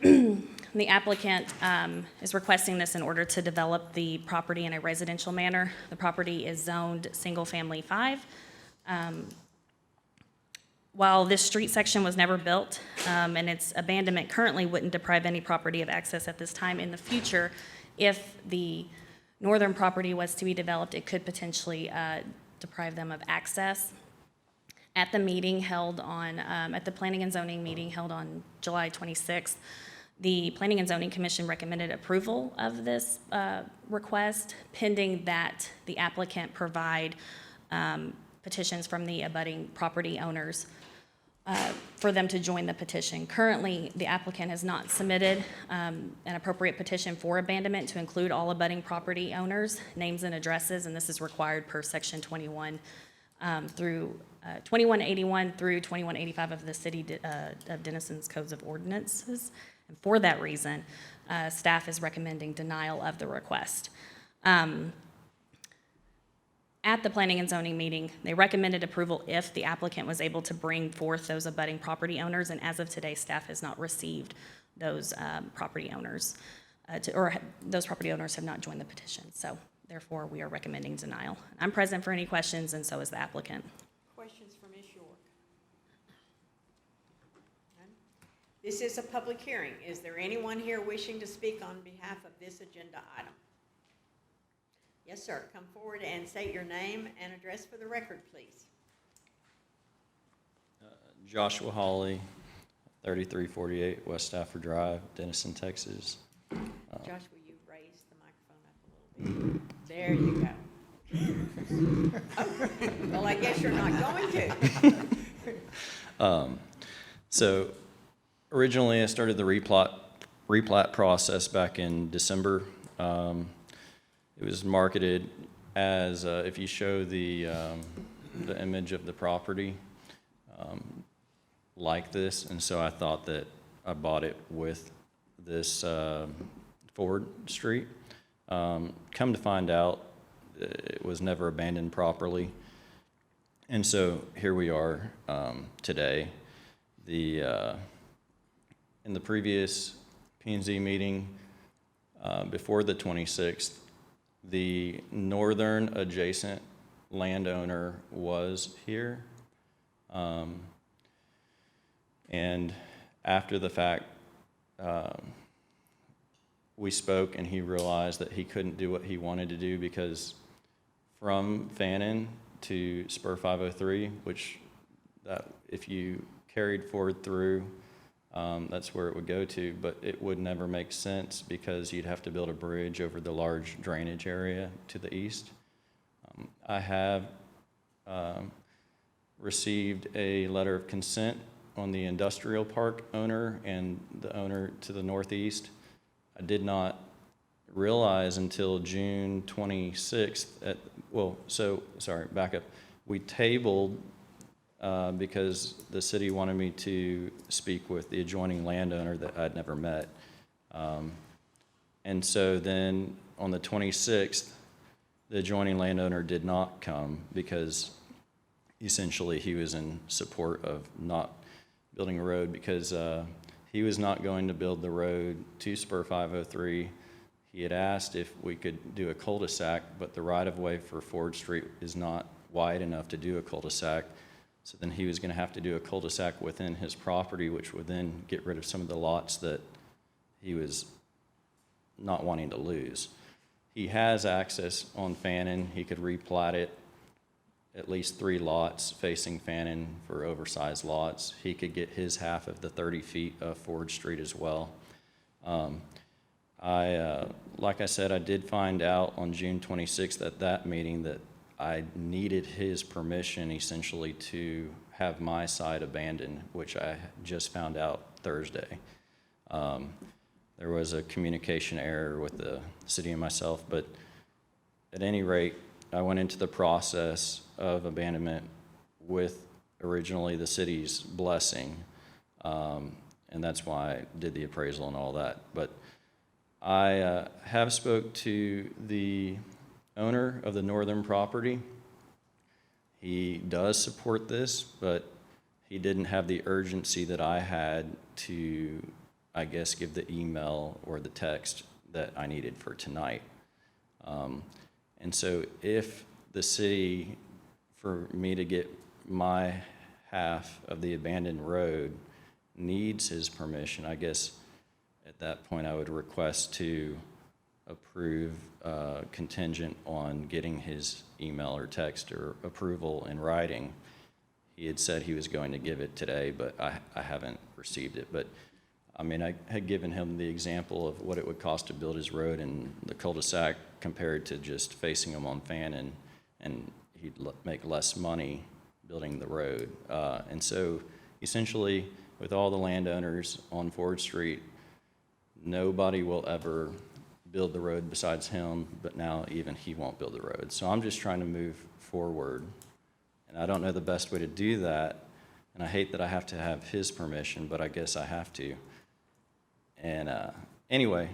The applicant is requesting this in order to develop the property in a residential manner. The property is zoned single-family 5. While this street section was never built, and its abandonment currently wouldn't deprive any property of access at this time, in the future, if the northern property was to be developed, it could potentially deprive them of access. At the meeting held on, at the Planning and Zoning meeting held on July 26th, the Planning and Zoning Commission recommended approval of this request, pending that the applicant provide petitions from the abutting property owners for them to join the petition. Currently, the applicant has not submitted an appropriate petition for abandonment to include all abutting property owners, names and addresses, and this is required per section 21 through 2181 through 2185 of the City of Denison's Codes of Ordinances. And for that reason, staff is recommending denial of the request. At the Planning and Zoning meeting, they recommended approval if the applicant was able to bring forth those abutting property owners, and as of today, staff has not received those property owners. those property owners have not joined the petition. So therefore, we are recommending denial. I'm present for any questions, and so is the applicant. Questions for Ms. York? None? This is a public hearing. Is there anyone here wishing to speak on behalf of this agenda item? Yes, sir. Come forward and state your name and address for the record, please. Joshua Hawley, 3348 West Stafford Drive, Denison, Texas. Josh, will you raise the microphone up a little bit? There you go. Oh, well, I guess you're not going to. So originally I started the replat process back in December. It was marketed as, if you show the image of the property, like this, and so I thought that I bought it with this Ford Street. Come to find out, it was never abandoned properly, and so here we are today. In the previous P&Z meeting, before the 26th, the northern adjacent landowner was here. And after the fact, we spoke and he realized that he couldn't do what he wanted to do because from Fannin to Spur 503, which that if you carried forward through, that's where it would go to, but it would never make sense because you'd have to build a bridge over the large drainage area to the east. I have received a letter of consent on the industrial park owner and the owner to the northeast. I did not realize until June 26th back up. We tabled because the city wanted me to speak with the adjoining landowner that I'd never met. And so then on the 26th, the adjoining landowner did not come because essentially he was in support of not building a road because he was not going to build the road to Spur 503. He had asked if we could do a cul-de-sac, but the right-of-way for Ford Street is not wide enough to do a cul-de-sac. So then he was going to have to do a cul-de-sac within his property, which would then get rid of some of the lots that he was not wanting to lose. He has access on Fannin. He could replat it, at least 3 lots facing Fannin for oversized lots. He could get his half of the 30 feet of Ford Street as well. Like I said, I did find out on June 26th at that meeting that I needed his permission essentially to have my side abandoned, which I just found out Thursday. There was a communication error with the city and myself, but at any rate, I went into the process of abandonment with originally the city's blessing, and that's why I did the appraisal and all that. But I have spoke to the owner of the northern property. He does support this, but he didn't have the urgency that I had to, I guess, give the email or the text that I needed for tonight. And so if the city, for me to get my half of the abandoned road, needs his permission, I guess at that point I would request to approve contingent on getting his email or text or approval in writing. He had said he was going to give it today, but I haven't received it. But I mean, I had given him the example of what it would cost to build his road and the cul-de-sac compared to just facing him on Fannin, and he'd make less money building the road. And so essentially, with all the landowners on Ford Street, nobody will ever build the road besides him, but now even he won't build the road. So I'm just trying to move forward, and I don't know the best way to do that, and I hate that I have to have his permission, but I guess I have to. And anyway,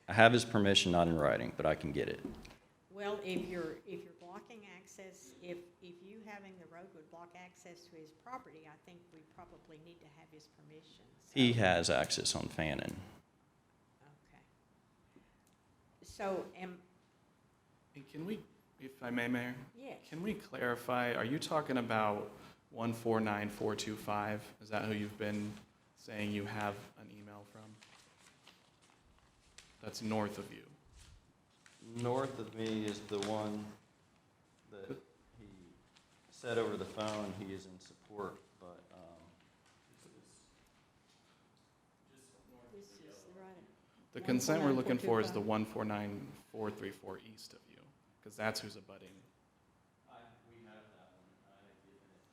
I have his permission, not in writing, but I can get it. Well, if you're blocking access, if you having the road would block access to his property, I think we probably need to have his permission. So. He has access on Fannin. Okay. So, And can we, if I may, Mayor? yes. Can we clarify, are you talking about 149425? Is that who you've been saying you have an email from? That's north of you. North of me is the one that he said over the phone he is in support, but, This is the right. The consent we're looking for is the 149434 east of you, because that's who's abutting. we have that one. I had given it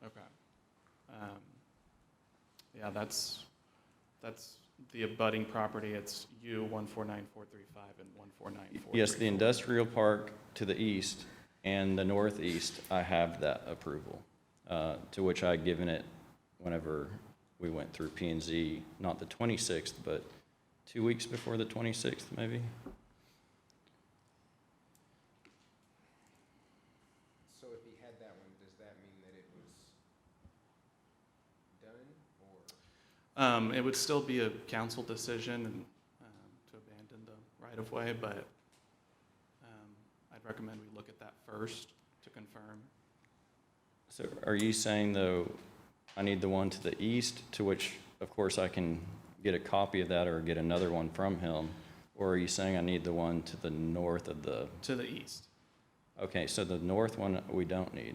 to Okay. Yeah, that's the abutting property. It's U 149435 and 149434. Yes, the industrial park to the east and the northeast, I have that approval, to which I had given it whenever we went through P and Z, not the 26th, but 2 weeks before the 26th, maybe? So if he had that one, does that mean that it was done, or? It would still be a council decision and, to abandon the right-of-way, but I'd recommend we look at that first to confirm. So are you saying, though, I need the one to the east, to which, of course, I can get a copy of that or get another one from him? Or are you saying I need the one to the north of the? To the east. Okay, so the north one we don't need.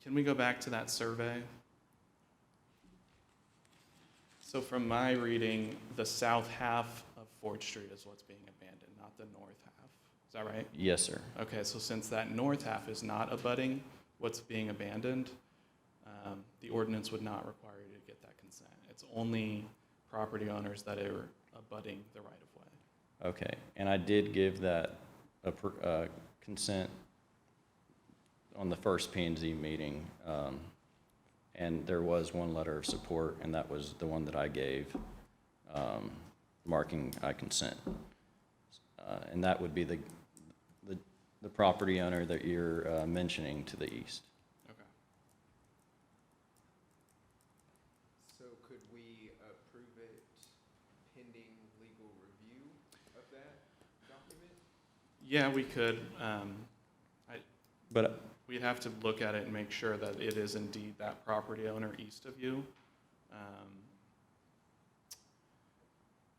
Can we go back to that survey? So from my reading, the south half of Ford Street is what's being abandoned, not the north half. Is that right? Yes, sir. Okay, so since that north half is not abutting what's being abandoned, the ordinance would not require you to get that consent. It's only property owners that are abutting the right-of-way. Okay, and I did give that consent on the first P and Z meeting, and there was one letter of support, and that was the one that I gave, marking I consent. And that would be the property owner that you're mentioning to the east. Okay. So could we approve it pending legal review of that document? Yeah, we could. But We'd have to look at it and make sure that it is indeed that property owner east of you.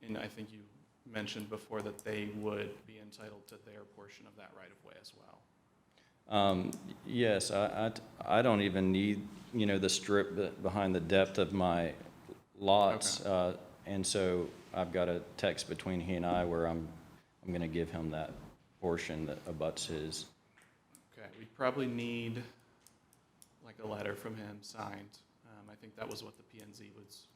And I think you mentioned before that they would be entitled to their portion of that right-of-way as well. yes, I don't even need, the strip behind the depth of my lots. Okay. And so I've got a text between he and I where I'm going to give him that portion that abuts his. Okay, we probably need like a letter from him signed. I think that was what the P&Z was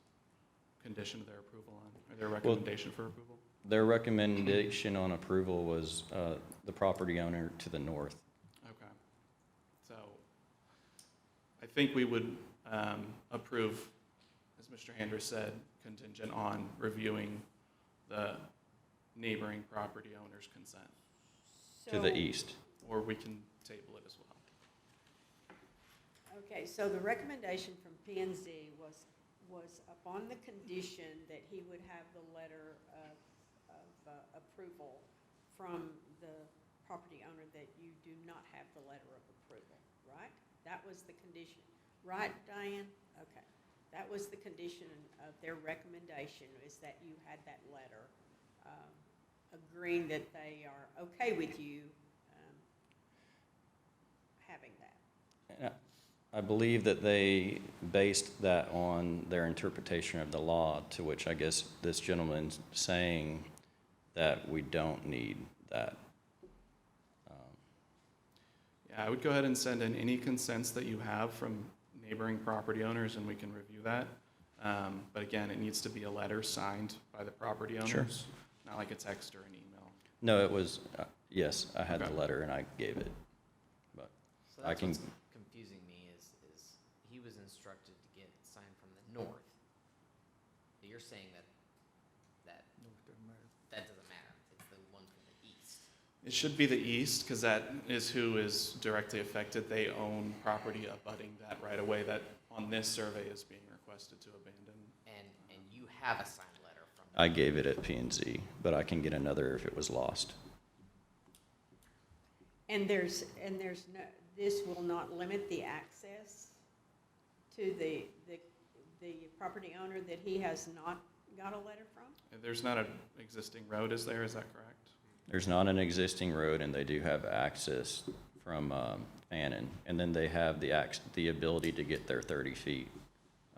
conditioned their approval on, or their recommendation for approval. Their recommendation on approval was the property owner to the north. Okay. So I think we would approve, as Mr. Handers said, contingent on reviewing the neighboring property owner's consent. To the east. Or we can table it as well. Okay, so the recommendation from P and Z was upon the condition that he would have the letter of approval from the property owner, that you do not have the letter of approval, right? That was the condition, right, Diane? Okay, that was the condition of their recommendation, is that you had that letter agreeing that they are okay with you having that. I believe that they based that on their interpretation of the law, to which I guess this gentleman's saying that we don't need that. Yeah, I would go ahead and send in any consents that you have from neighboring property owners, and we can review that. But again, it needs to be a letter signed by the property owners, Sure. not like a text or an email. No, it was, yes, I had Okay. the letter and I gave it, but So I that's can. what's confusing me is he was instructed to get signed from the north. But you're saying that that doesn't matter. It's the one from the east. It should be the east, because that is who is directly affected. They own property abutting that right away that on this survey is being requested to abandon. And you have a signed letter from I gave it at P&Z, but I can get another if it was lost. And there's no, this will not limit the access to the property owner that he has not got a letter from? There's not an existing road, is there? Is that correct? There's not an existing road, and they do have access from Fannin, and then they have the ability to get their 30 feet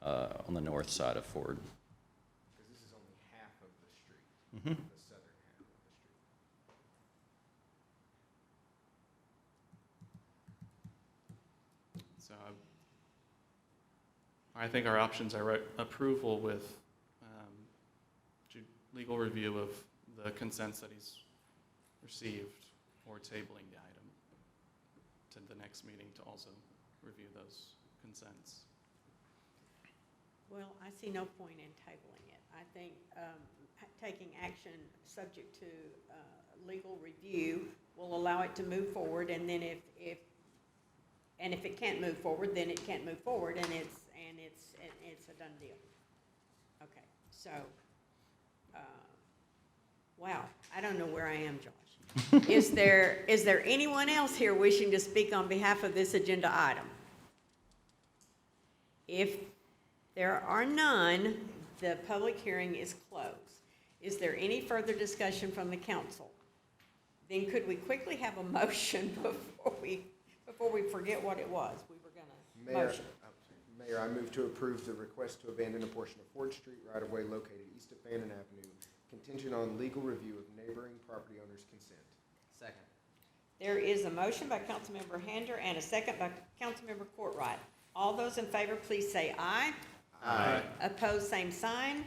on the north side of Ford. Because this is only half of the street, Mm-hmm. the southern half of the street. So I think our options are approval with legal review of the consents that he's received, or tabling the item to the next meeting to also review those consents. Well, I see no point in tabling it. I think taking action subject to legal review will allow it to move forward, and then if it can't move forward, then it can't move forward, and it's a done deal. Okay, so, wow, I don't know where I am, Josh. Is there anyone else here wishing to speak on behalf of this agenda item? If there are none, the public hearing is closed. Is there any further discussion from the council? Then could we quickly have a motion before we forget what it was? We were gonna motion. Mayor, I move to approve the request to abandon a portion of Ford Street right-of-way located east of Fannin Avenue, contingent on legal review of neighboring property owners' consent. Second. There is a motion by Councilmember Hander and a second by Councilmember Courtright. All those in favor, please say aye. Aye. Opposed, same sign.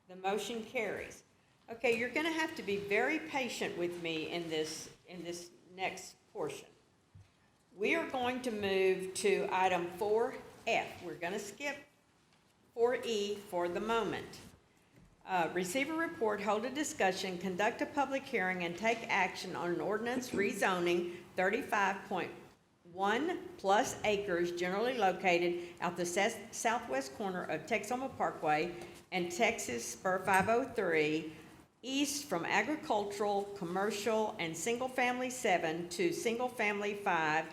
The motion carries. Okay, you're gonna have to be very patient with me in this next portion. We are going to move to item 4F. We're gonna skip 4E for the moment. Receive a report, hold a discussion, conduct a public hearing, and take action on an ordinance rezoning 35.1 plus acres generally located at the southwest corner of Texoma Parkway and Texas Spur 503, east from agricultural, commercial, and single-family 7 to single-family 5,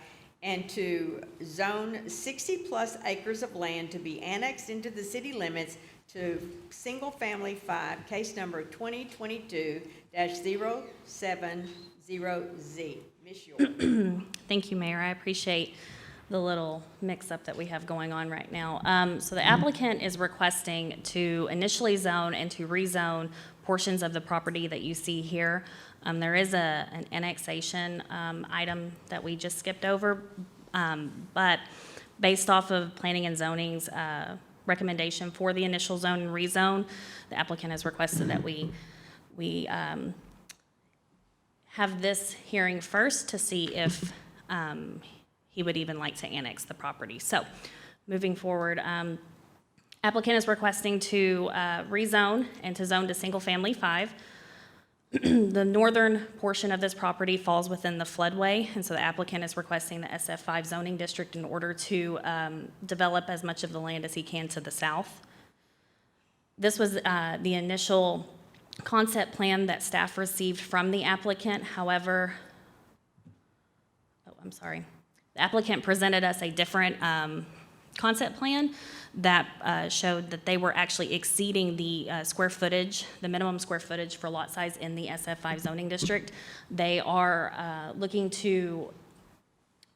and to zone 60-plus acres of land to be annexed into the city limits to single-family 5, case number 2022-070Z. Ms. York. Thank you, Mayor. I appreciate the little mix-up that we have going on right now. So the applicant is requesting to initially zone and to rezone portions of the property that you see here. There is an annexation item that we just skipped over, but based off of planning and zoning's recommendation for the initial zone and rezone, the applicant has requested that we have this hearing first to see if he would even like to annex the property. So, moving forward, applicant is requesting to rezone and to zone to single-family 5. The northern portion of this property falls within the floodway, and so the applicant is requesting the SF5 zoning district in order to develop as much of the land as he can to the south. This was the initial concept plan that staff received from the applicant. However, the applicant presented us a different concept plan that showed that they were actually exceeding the square footage, the minimum square footage for lot size in the SF5 zoning district. They are looking to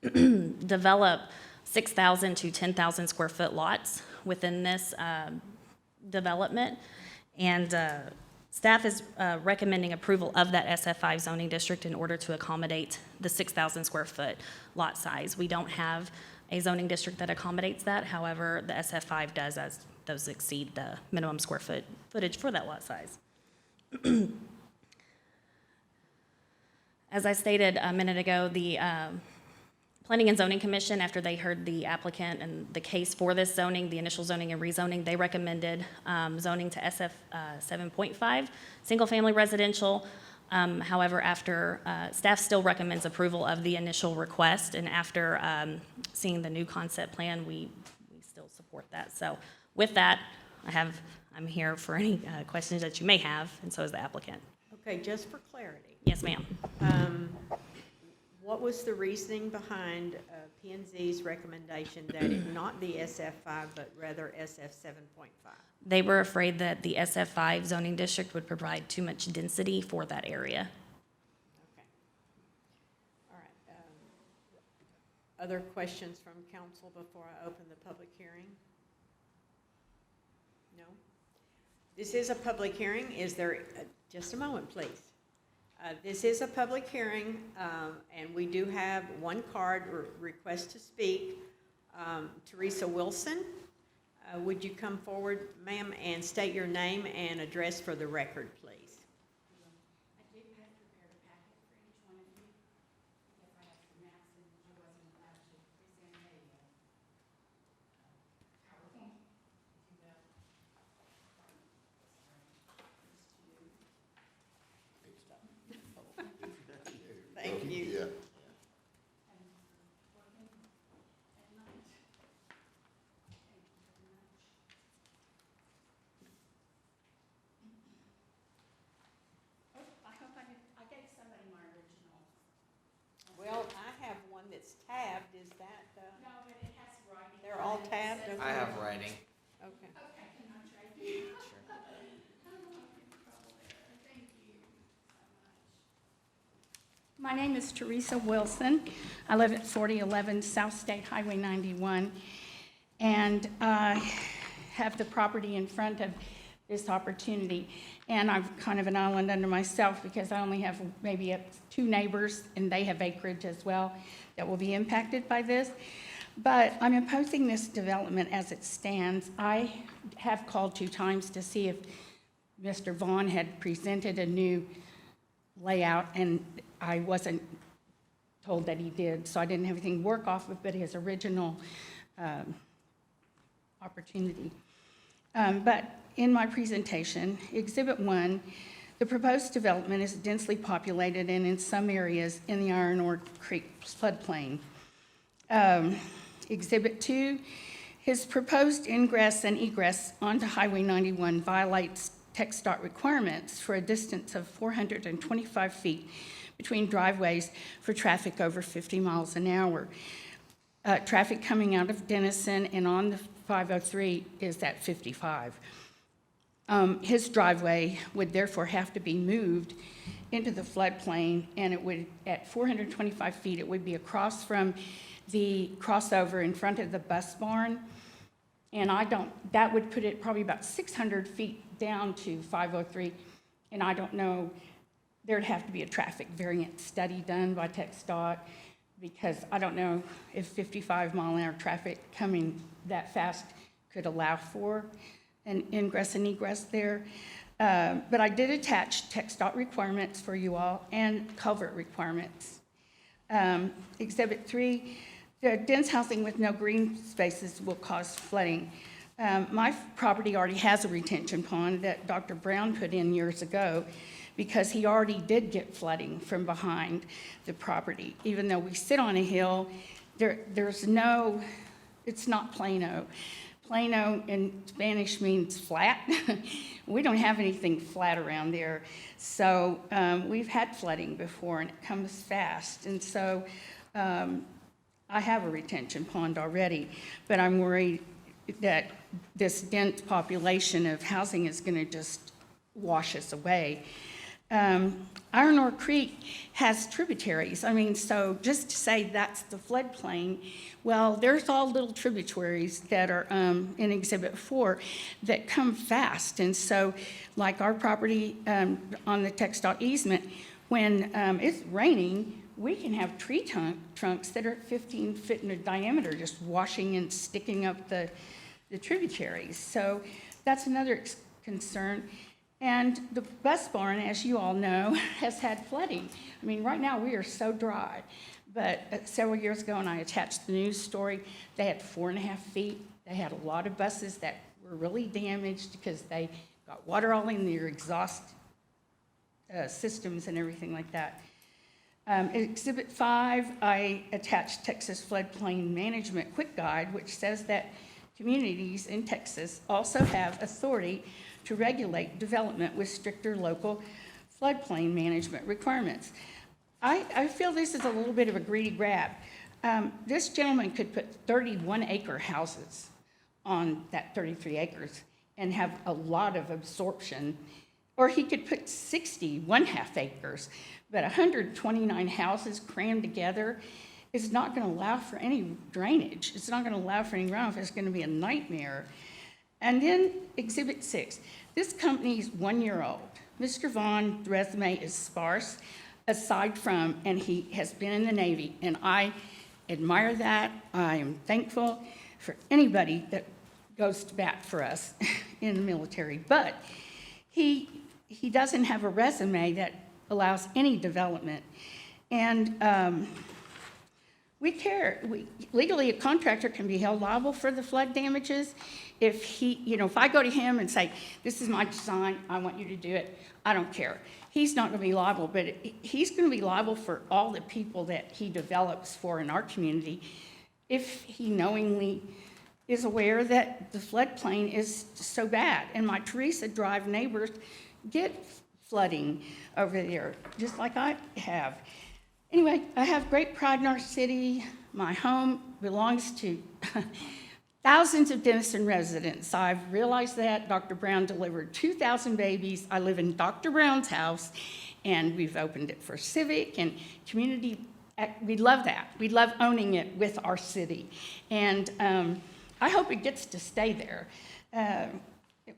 develop 6,000 to 10,000 square foot lots within this development. And staff is recommending approval of that SF5 zoning district in order to accommodate the 6,000 square foot lot size. We don't have a zoning district that accommodates that. However, the SF5 does, as those exceed the minimum square footage for that lot size. As I stated a minute ago, the Planning and Zoning Commission, after they heard the applicant and the case for this zoning, the initial zoning and rezoning, they recommended zoning to SF 7.5, single-family residential. However, after staff still recommends approval of the initial request, and after seeing the new concept plan, we still support that. So with that, I'm here for any questions that you may have, and so is the applicant. Okay, just for clarity, Yes, ma'am. what was the reasoning behind P&Z's recommendation that it not be SF5, but rather SF7.5? They were afraid that the SF5 zoning district would provide too much density for that area. Okay. All right. Other questions from council before I open the public hearing? No? This is a public hearing. Is there, just a moment, please. This is a public hearing, and we do have one card, request to speak. Teresa Wilson, would you come forward, ma'am, and state your name and address for the record, please? I did have prepared a packet for each one of you, because I have some maps and I wasn't allowed to present a PowerPoint. Thank you. Yeah. Well, I have one that's tabbed. Is that, No, but it has writing. they're all tabbed? Okay. I have writing. Okay. Okay, can I trade you? Sure. I don't want to get in trouble there. Thank you so much. My name is Teresa Wilson. I live at 4011 South State Highway 91, and I have the property in front of this opportunity. And I'm kind of an island unto myself because I only have maybe 2 neighbors, and they have acreage as well that will be impacted by this. But I'm opposing this development as it stands. I have called 2 times to see if Mr. Vaughn had presented a new layout, and I wasn't told that he did, so I didn't have anything to work off of but his original opportunity. But in my presentation, Exhibit 1, the proposed development is densely populated and in some areas in the Iron Ore Creek floodplain. Exhibit 2, his proposed ingress and egress onto Highway 91 violates TxDOT requirements for a distance of 425 feet between driveways for traffic over 50 miles an hour. Traffic coming out of Denison and on the 503 is at 55. His driveway would therefore have to be moved into the floodplain, and it would, at 425 feet, it would be across from the crossover in front of the bus barn. And that would put it probably about 600 feet down to 503. And I don't know, there'd have to be a traffic variant study done by TxDOT, because I don't know if 55-mile-an-hour traffic coming that fast could allow for an ingress and egress there. But I did attach TxDOT requirements for you all and culvert requirements. Exhibit 3, the dense housing with no green spaces will cause flooding. My property already has a retention pond that Dr. Brown put in years ago, because he already did get flooding from behind the property. Even though we sit on a hill, there's no, it's not Plano. Plano in Spanish means flat. We don't have anything flat around there. So we've had flooding before, and it comes fast. And so I have a retention pond already, but I'm worried that this dense population of housing is going to just wash us away. Iron Ore Creek has tributaries. I mean, so just to say that's the floodplain, well, there's all little tributaries that are in Exhibit 4 that come fast. And so, like our property on the TxDOT easement, when it's raining, we can have tree trunks that are 15 feet in diameter just washing and sticking up the tributaries. So that's another concern. And the bus barn, as you all know, has had flooding. I mean, right now we are so dry. But several years ago, when I attached the news story, they had 4.5 feet. They had a lot of buses that were really damaged because they got water all in their exhaust systems and everything like that. Exhibit 5, I attached Texas Floodplain Management Quick Guide, which says that communities in Texas also have authority to regulate development with stricter local floodplain management requirements. I feel this is a little bit of a greedy grab. This gentleman could put 31-acre houses on that 33 acres and have a lot of absorption, or he could put 60 1/2 acres, but 129 houses crammed together is not going to allow for any drainage. It's not going to allow for any runoff. It's going to be a nightmare. And then Exhibit 6. This company is 1 year old. Mr. Vaughn's resume is sparse, aside from, and he has been in the Navy, and I admire that. I am thankful for anybody that goes to bat for us in the military. But he doesn't have a resume that allows any development. And we care. Legally, a contractor can be held liable for the flood damages. If if I go to him and say, this is my design, I want you to do it, I don't care. He's not going to be liable, but he's going to be liable for all the people that he develops for in our community if he knowingly is aware that the floodplain is so bad. And my Teresa Drive neighbors get flooding over there, just like I have. Anyway, I have great pride in our city. My home belongs to thousands of Denison residents. I've realized that. Dr. Brown delivered 2,000 babies. I live in Dr. Brown's house, and we've opened it for civic and community. We love that. We love owning it with our city. And I hope it gets to stay there.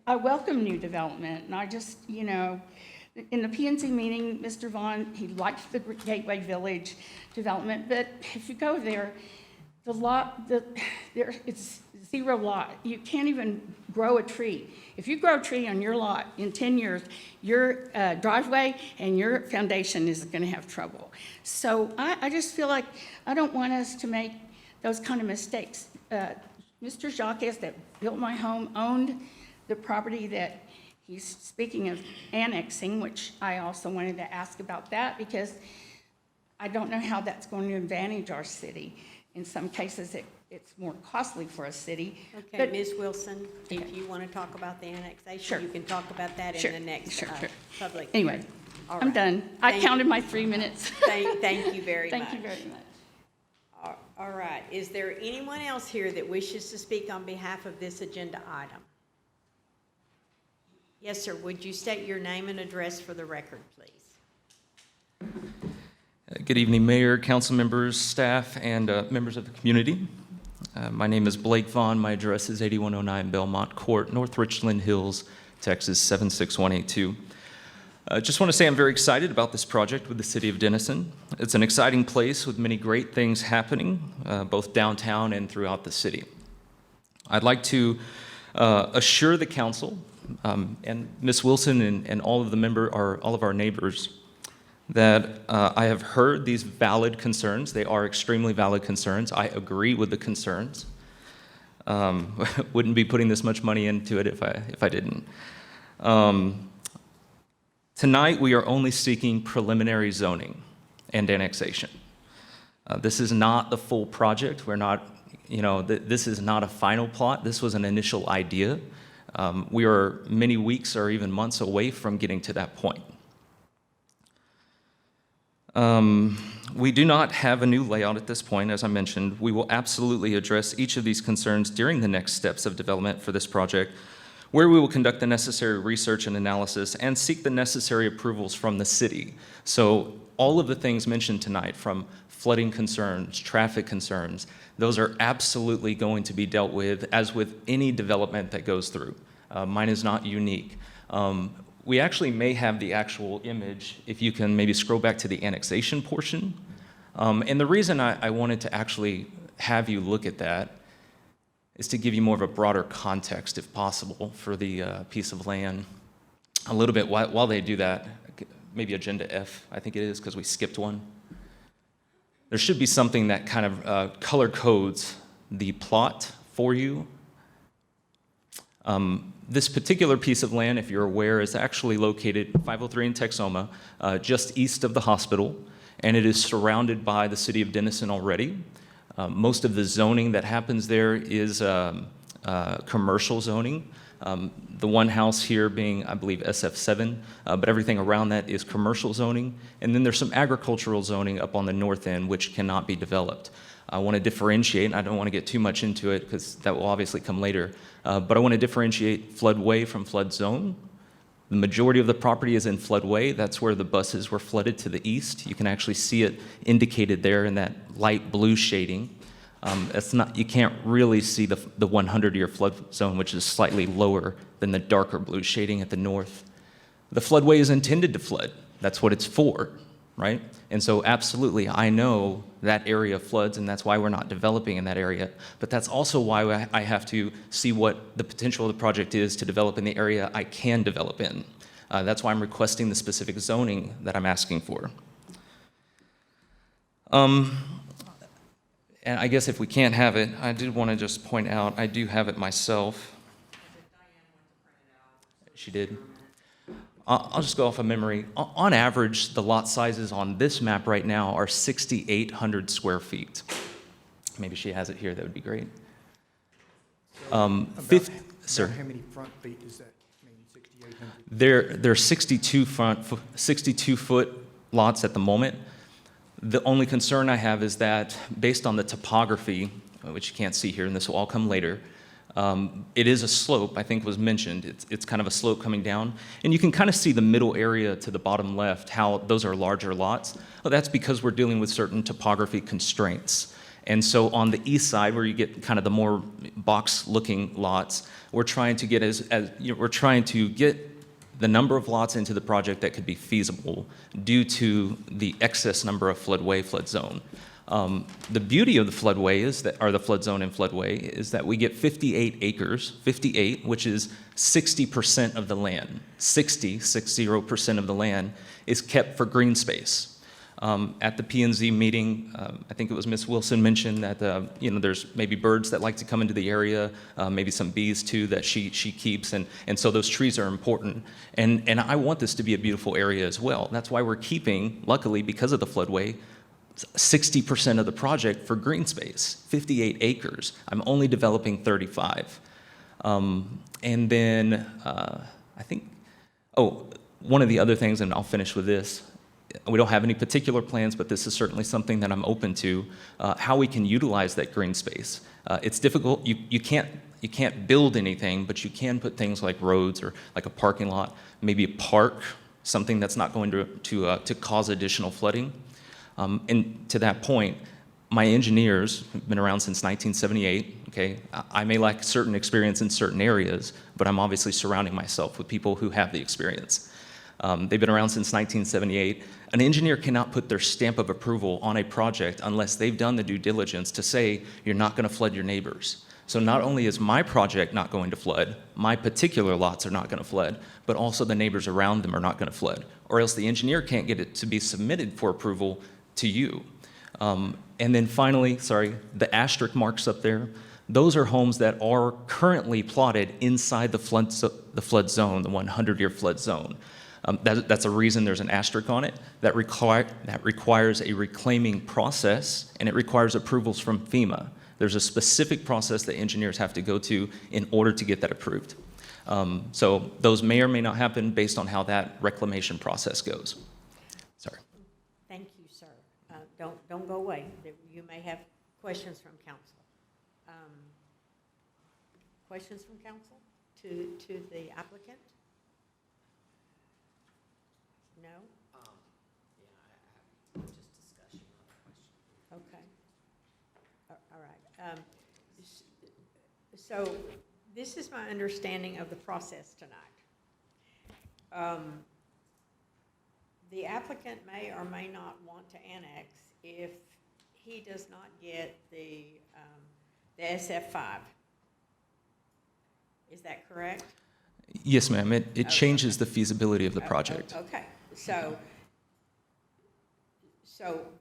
I welcome new development, and I just, in the P&Z meeting, Mr. Vaughn, he liked the Gateway Village development, but if you go there, it's zero lot. You can't even grow a tree. If you grow a tree on your lot in 10 years, your driveway and your foundation is going to have trouble. So I just feel like I don't want us to make those kind of mistakes. Mr. Jacques, that built my home, owned the property that he's speaking of annexing, which I also wanted to ask about that because I don't know how that's going to advantage our city. In some cases, it's more costly for a city. Okay, but Ms. Wilson, if you want to talk about the annexation, Sure. you can talk about that in the next public. Anyway, All I'm right. done. I counted my 3 minutes. Thank you very much. Thank you very much. All right. Is there anyone else here that wishes to speak on behalf of this agenda item? Yes, sir. Would you state your name and address for the record, please? Good evening, Mayor, council members, staff, and members of the community. My name is Blake Vaughn. My address is 8109 Belmont Court, North Richland Hills, Texas 76182. I just want to say I'm very excited about this project with the city of Denison. It's an exciting place with many great things happening, both downtown and throughout the city. I'd like to assure the council and Ms. Wilson and all of our neighbors that I have heard these valid concerns. They are extremely valid concerns. I agree with the concerns. Wouldn't be putting this much money into it if I didn't. Tonight, we are only seeking preliminary zoning and annexation. This is not the full project. We're not, this is not a final plot. This was an initial idea. We are many weeks or even months away from getting to that point. We do not have a new layout at this point, as I mentioned. We will absolutely address each of these concerns during the next steps of development for this project, where we will conduct the necessary research and analysis and seek the necessary approvals from the city. So all of the things mentioned tonight, from flooding concerns, traffic concerns, those are absolutely going to be dealt with as with any development that goes through. Mine is not unique. We actually may have the actual image, if you can maybe scroll back to the annexation portion. And the reason I wanted to actually have you look at that is to give you more of a broader context, if possible, for the piece of land. A little bit, while they do that, maybe Agenda F, I think it is, because we skipped one. There should be something that kind of color codes the plot for you. This particular piece of land, if you're aware, is actually located 503 in Texoma, just east of the hospital, and it is surrounded by the city of Denison already. Most of the zoning that happens there is commercial zoning. The one house here being, I believe, SF7, but everything around that is commercial zoning. And then there's some agricultural zoning up on the north end which cannot be developed. I want to differentiate, and I don't want to get too much into it because that will obviously come later, but I want to differentiate floodway from flood zone. The majority of the property is in floodway. That's where the buses were flooded to the east. You can actually see it indicated there in that light blue shading. You can't really see the 100-year flood zone, which is slightly lower than the darker blue shading at the north. The floodway is intended to flood. That's what it's for, right? And so absolutely, I know that area floods, and that's why we're not developing in that area. But that's also why I have to see what the potential of the project is to develop in the area I can develop in. That's why I'm requesting the specific zoning that I'm asking for. And I guess if we can't have it, I did want to just point out, I do have it myself. She did. I'll just go off of memory. On average, the lot sizes on this map right now are 6,800 square feet. Maybe she has it here, that would be great. Sir? How many front feet does that mean, 6,800? They're 62-foot lots at the moment. The only concern I have is that based on the topography, which you can't see here, and this will all come later, it is a slope, I think was mentioned. It's kind of a slope coming down. And you can kind of see the middle area to the bottom left, how those are larger lots. Well, that's because we're dealing with certain topography constraints. And so on the east side, where you get kind of the more box-looking lots, we're trying to get we're trying to get the number of lots into the project that could be feasible due to the excess number of floodway, flood zone. The beauty of the floodway or the flood zone and floodway is that we get 58 acres, 58, which is 60% of the land. 60% of the land is kept for green space. At the P&Z meeting, I think it was Ms. Wilson mentioned that there's maybe birds that like to come into the area, maybe some bees too that she keeps, and so those trees are important. And I want this to be a beautiful area as well. That's why we're keeping, luckily because of the floodway, 60% of the project for green space, 58 acres. I'm only developing 35. And then I think, one of the other things, and I'll finish with this, we don't have any particular plans, but this is certainly something that I'm open to, how we can utilize that green space. It's difficult, you can't build anything, but you can put things like roads or like a parking lot, maybe a park, something that's not going to cause additional flooding. And to that point, my engineers have been around since 1978, okay? I may lack certain experience in certain areas, but I'm obviously surrounding myself with people who have the experience. They've been around since 1978. An engineer cannot put their stamp of approval on a project unless they've done the due diligence to say you're not going to flood your neighbors. So not only is my project not going to flood, my particular lots are not going to flood, but also the neighbors around them are not going to flood, or else the engineer can't get it to be submitted for approval to you. And then finally, the asterisk marks up there, those are homes that are currently plotted inside the flood zone, the 100-year flood zone. That's a reason there's an asterisk on it. That requires a reclaiming process, and it requires approvals from FEMA. There's a specific process that engineers have to go to in order to get that approved. So those may or may not happen based on how that reclamation process goes. Sorry. Thank you, sir. Don't go away. You may have questions from council. Questions from council to the applicant? No? Yeah, I have just discussion on the question. Okay. All right. So this is my understanding of the process tonight. The applicant may or may not want to annex if he does not get the SF5. Is that correct? Yes, ma'am. It changes the feasibility of the project. Okay. So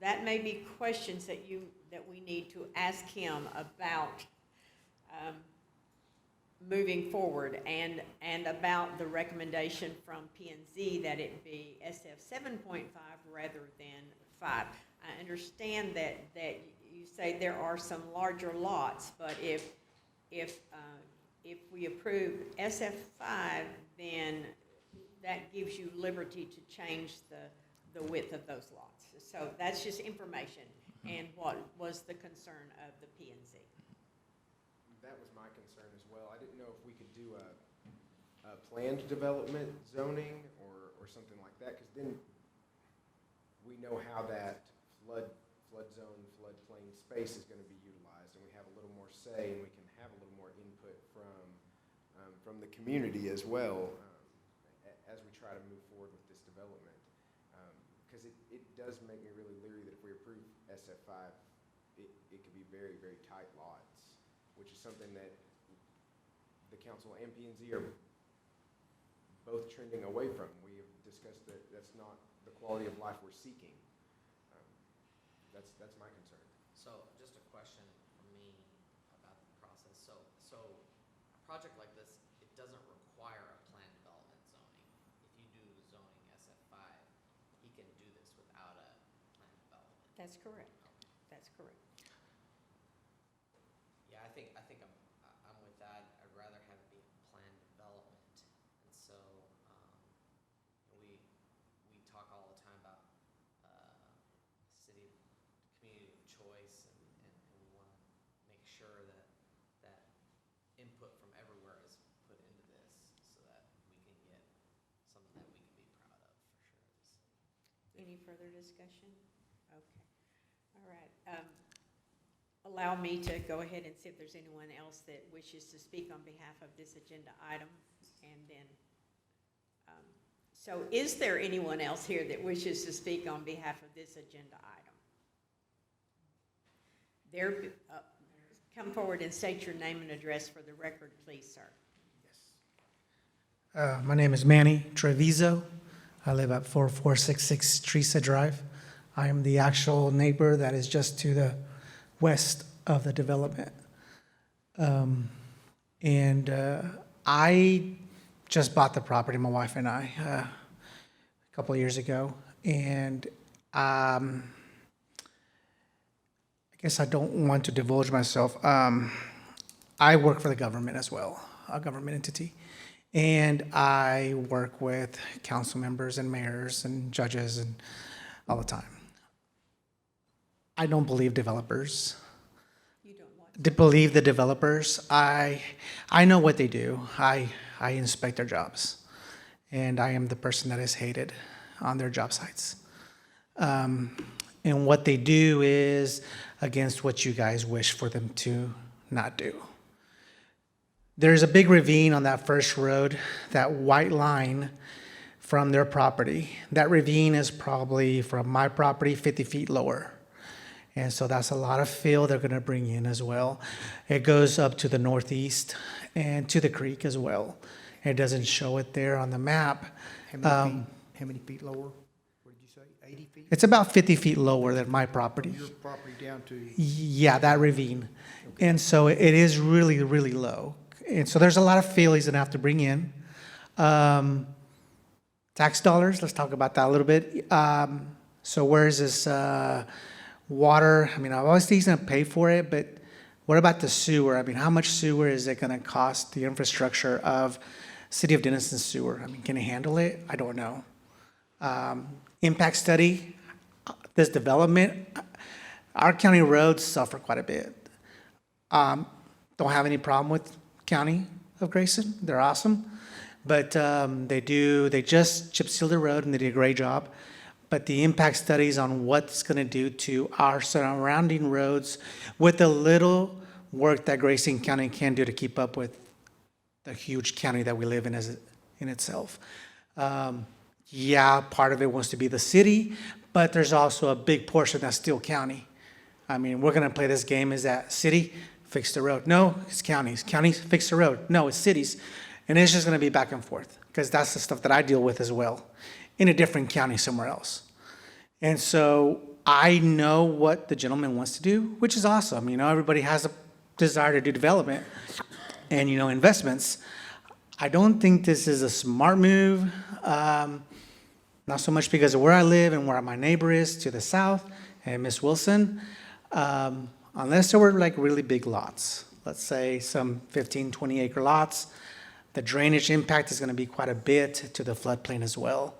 that may be questions that we need to ask him about moving forward, and about the recommendation from P&Z that it be SF 7.5 rather than 5. I understand that you say there are some larger lots, but if if we approve SF5, then that gives you liberty to change the width of those lots. So that's just information, and what was the concern of the P and Z. That was my concern as well. I didn't know if we could do a planned development zoning or something like that, because then we know how that flood zone, floodplain space is going to be utilized, and we have a little more say, and we can have a little more input from the community as well, as we try to move forward with this development. Because it does make me really leery that if we approve SF5, it could be very, very tight lots, which is something that the council and P&Z are both trending away from. We have discussed that that's not the quality of life we're seeking. That's my concern. So just a question from me about the process. So a project like this, it doesn't require a planned development zoning. If you do zoning SF5, he can do this without a planned development. That's correct. That's correct. Yeah, I think I'm with that. I'd rather have it be a planned development. And so we talk all the time about city community of choice, and we want to make sure that input from everywhere is put into this so that we can get something that we can be proud of for sure. Any further discussion? Okay. All right. Allow me to go ahead and see if there's anyone else that wishes to speak on behalf of this agenda item. And then, so is there anyone else here that wishes to speak on behalf of this agenda item? Come forward and state your name and address for the record, please, sir. My name is Manny Treviso. I live at 4466 Teresa Drive. I am the actual neighbor that is just to the west of the development. I just bought the property, my wife and I, a couple of years ago. And I guess I don't want to divulge myself. I work for the government as well, a government entity. And I work with council members and mayors and judges and all the time. I don't believe developers. You don't want to? Believe the developers. I know what they do. I inspect their jobs. And I am the person that is hated on their job sites. And what they do is against what you guys wish for them to not do. There's a big ravine on that first road, that white line from their property. That ravine is probably from my property 50 feet lower. And so that's a lot of fill they're gonna bring in as well. It goes up to the northeast and to the creek as well. It doesn't show it there on the map. How many feet lower? What did you say, 80 feet? It's about 50 feet lower than my property. Your property down to? Yeah, that ravine. Okay. And so it is really, really low. And so there's a lot of fill he's gonna have to bring in. Tax dollars, let's talk about that a little bit. So where is this water? I mean, obviously he's gonna pay for it, but what about the sewer? I mean, how much sewer is it gonna cost the infrastructure of City of Denison sewer? I mean, can he handle it? I don't know. Impact study, this development, our county roads suffer quite a bit. Don't have any problem with County of Grayson, they're awesome. But they just chip sealed the road and they did a great job. But the impact studies on what it's gonna do to our surrounding roads with the little work that Grayson County can do to keep up with the huge county that we live in in itself. Yeah, part of it wants to be the city, but there's also a big portion that's still county. I mean, we're gonna play this game, is that city, fix the road? No, it's counties. Counties, fix the road. No, it's cities. And it's just gonna be back and forth, because that's the stuff that I deal with as well, in a different county somewhere else. And so I know what the gentleman wants to do, which is awesome. You know, everybody has a desire to do development and, you know, investments. I don't think this is a smart move, not so much because of where I live and where my neighbor is to the south and Miss Wilson, unless there were like really big lots, let's say some 15, 20 acre lots. The drainage impact is going to be quite a bit to the floodplain as well.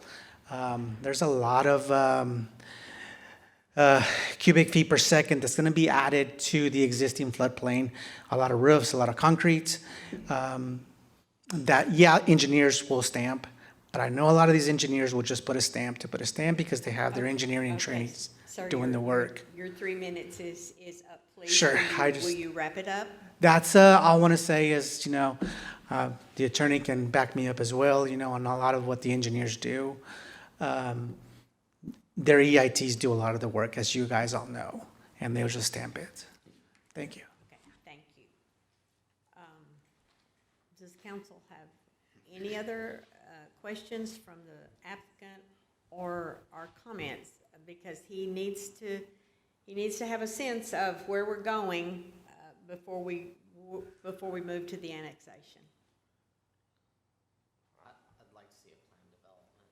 There's a lot of cubic feet per second that's going to be added to the existing floodplain. A lot of roofs, a lot of concrete. Engineers will stamp, but I know a lot of these engineers will just put a stamp to put a stamp because they have their engineering trainees Sir, doing the work. Your 3 minutes is up, please. Sure, Will you wrap it up? That's all I want to say is, the attorney can back me up as well, on a lot of what the engineers do. Their EITs do a lot of the work, as you guys all know, and they'll just stamp it. Thank you. Okay, thank you. Does council have any other questions from the applicant or our comments? Because he needs to have a sense of where we're going before we move to the annexation. I'd like to see a plan development.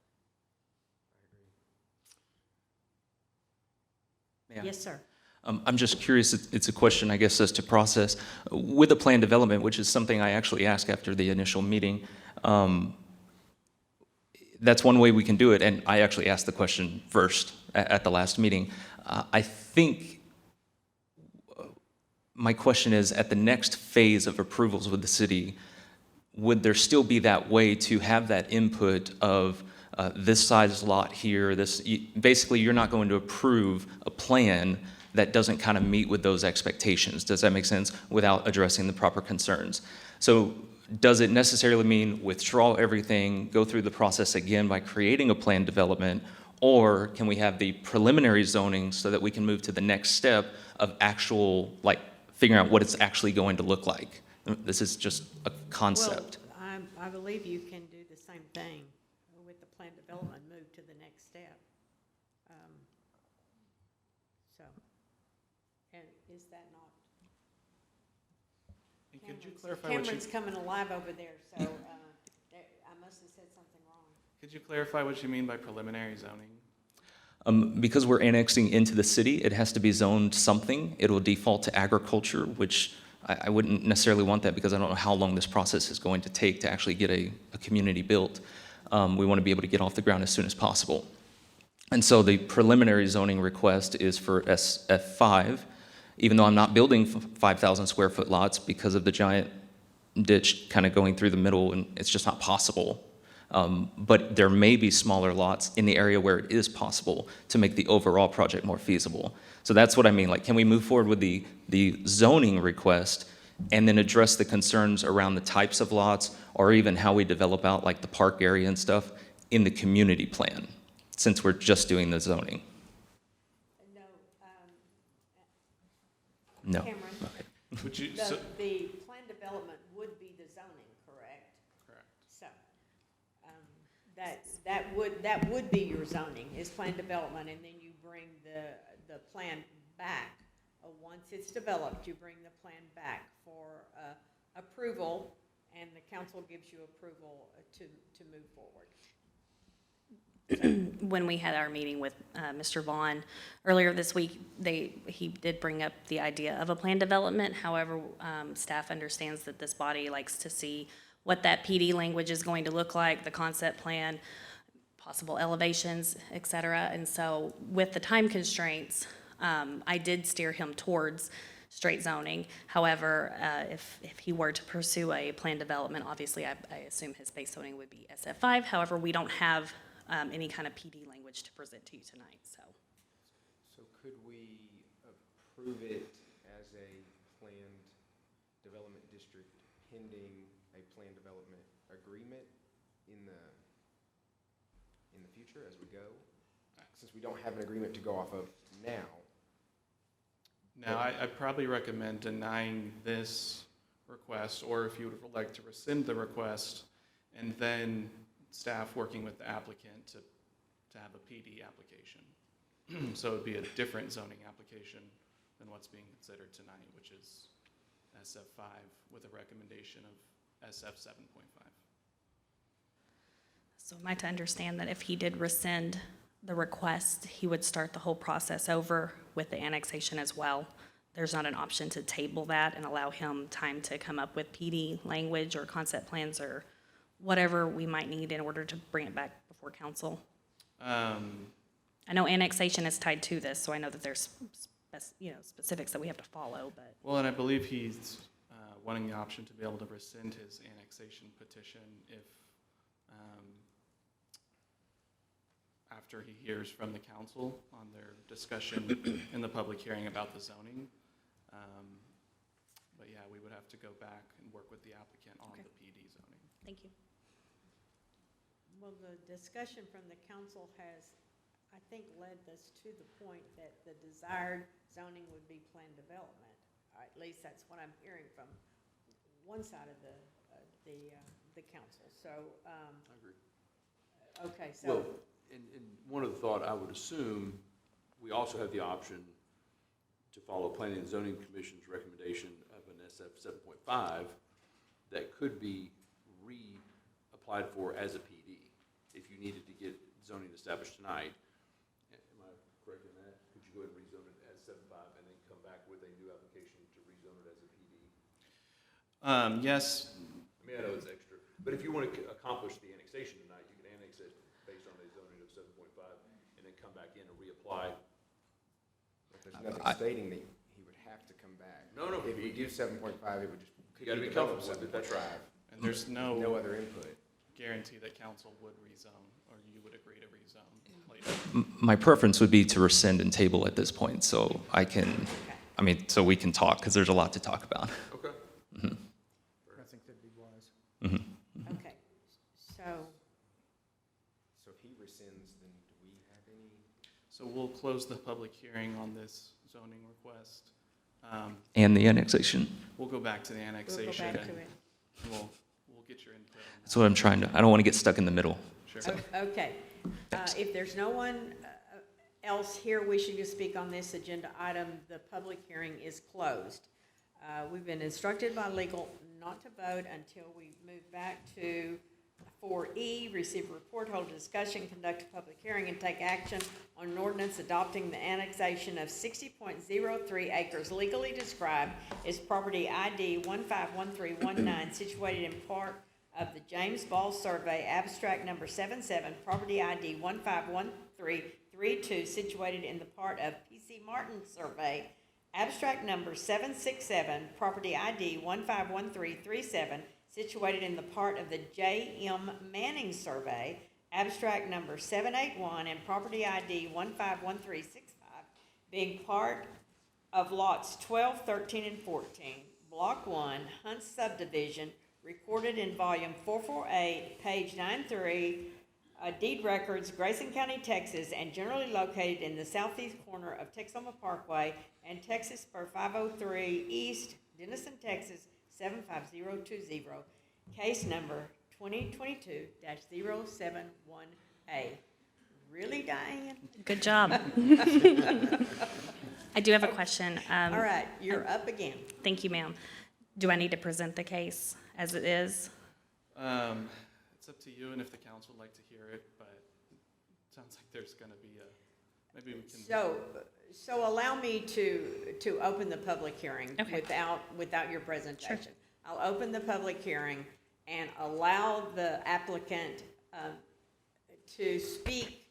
May I? Yes, sir. I'm just curious, it's a question, I guess, as to process. With the plan development, which is something I actually asked after the initial meeting, that's one way we can do it, and I actually asked the question first at the last meeting. I think my question is, at the next phase of approvals with the city, would there still be that way to have that input of this size lot here, basically you're not going to approve a plan that doesn't kind of meet with those expectations. Does that make sense? Without addressing the proper concerns. So does it necessarily mean withdraw everything, go through the process again by creating a plan development, or can we have the preliminary zoning so that we can move to the next step of actual, figuring out what it's actually going to look like? This is just a concept. Well, I believe you can do the same thing with the plan development, move to the next step. And is that not? Could you clarify what Cameron's coming alive over there, so I must have said something wrong. Could you clarify what you mean by preliminary zoning? Because we're annexing into the city, it has to be zoned something. It will default to agriculture, which I wouldn't necessarily want that because I don't know how long this process is going to take to actually get a community built. We want to be able to get off the ground as soon as possible. And so the preliminary zoning request is for SF5, even though I'm not building 5,000 square foot lots because of the giant ditch kind of going through the middle, and it's just not possible. But there may be smaller lots in the area where it is possible to make the overall project more feasible. So that's what I mean, can we move forward with the zoning request and then address the concerns around the types of lots or even how we develop out the park area and stuff in the community plan, since we're just doing the zoning? No. Cameron? Okay. Would you, The plan development would be the zoning, correct? Correct. So, that would be your zoning, is plan development, and then you bring the plan back. Once it's developed, you bring the plan back for approval, and the council gives you approval to move forward. When we had our meeting with Mr. Vaughn earlier this week, he did bring up the idea of a plan development. However, staff understands that this body likes to see what that PD language is going to look like, the concept plan, possible elevations, et cetera. And so with the time constraints, I did steer him towards straight zoning. However, if he were to pursue a plan development, obviously I assume his base zoning would be SF5. However, we don't have any kind of PD language to present to you tonight, so. So could we approve it as a planned development district pending a plan development agreement in the future as we go? Since we don't have an agreement to go off of now. now I'd probably recommend denying this request, or if you would like to rescind the request, and then staff working with the applicant to have a PD application. So it would be a different zoning application than what's being considered tonight, which is SF5 with a recommendation of SF 7.5. So am I to understand that if he did rescind the request, he would start the whole process over with the annexation as well, there's not an option to table that and allow him time to come up with PD language or concept plans or whatever we might need in order to bring it back before council? I know annexation is tied to this, so I know that there's specifics that we have to follow, but. Well, and I believe he's wanting the option to be able to rescind his annexation petition if, after he hears from the council on their discussion in the public hearing about the zoning. But yeah, we would have to go back and work with the applicant on the PD zoning. Thank you. Well, the discussion from the council has, I think, led us to the point that the desired zoning would be planned development. At least that's what I'm hearing from one side of the council. So, I agree. Okay, so. Well, and one of the thought, I would assume, we also have the option to follow Planning and Zoning Commission's recommendation of an SF 7.5 that could be reapplied for as a PD if you needed to get zoning established tonight. Am I correct in that? Could you go ahead and rezone it as 7.5 and then come back with a new application to rezone it as a PD? Yes. I mean, I know it's extra, but if you want to accomplish the annexation tonight, you can annex it based on a zoning of 7.5 and then come back in and reapply. But there's nothing stating that he would have to come back. No. If we do 7.5, it would just. You gotta be comfortable with it, that's right. And there's no other input. Guarantee that council would rezone, or you would agree to rezone later. My preference would be to rescind and table at this point, so I can, so we can talk, because there's a lot to talk about. Okay. Mhm. I think that'd be wise. Mhm. Okay, so. So if he rescinds, then do we have any? So we'll close the public hearing on this zoning request. And the annexation. We'll go back to the annexation. We'll go back to and it. We'll get your input on that. That's what I'm trying to, I don't want to get stuck in the middle. Sure. Okay, if there's no one else here wishing to speak on this agenda item, the public hearing is closed. We've been instructed by legal not to vote until we move back to 4E, receive a report, hold a discussion, conduct a public hearing, and take action on an ordinance adopting the annexation of 60.03 acres legally described as property ID 151319, situated in part of the James Ball Survey, abstract number 77, property ID 151332, situated in the part of PC Morton Survey, abstract number 767, property ID 151337, situated in the part of the J.M. Manning Survey, abstract number 781, and property ID 151365, being part of lots 12, 13, and 14, Block 1, Hunt Subdivision, recorded in volume 448, page 93, deed records, Grayson County, Texas, and generally located in the southeast corner of Texoma Parkway and Texas Spur 503 East, Denison, Texas, 75020, case number 2022-071A. Really, Diane? Good job. I do have a question. All right, you're up again. Thank you, ma'am. Do I need to present the case as it is? It's up to you and if the council would like to hear it, but it sounds like there's going to be maybe we can. So allow me to open the public hearing without your presentation. Sure. I'll open the public hearing and allow the applicant to speak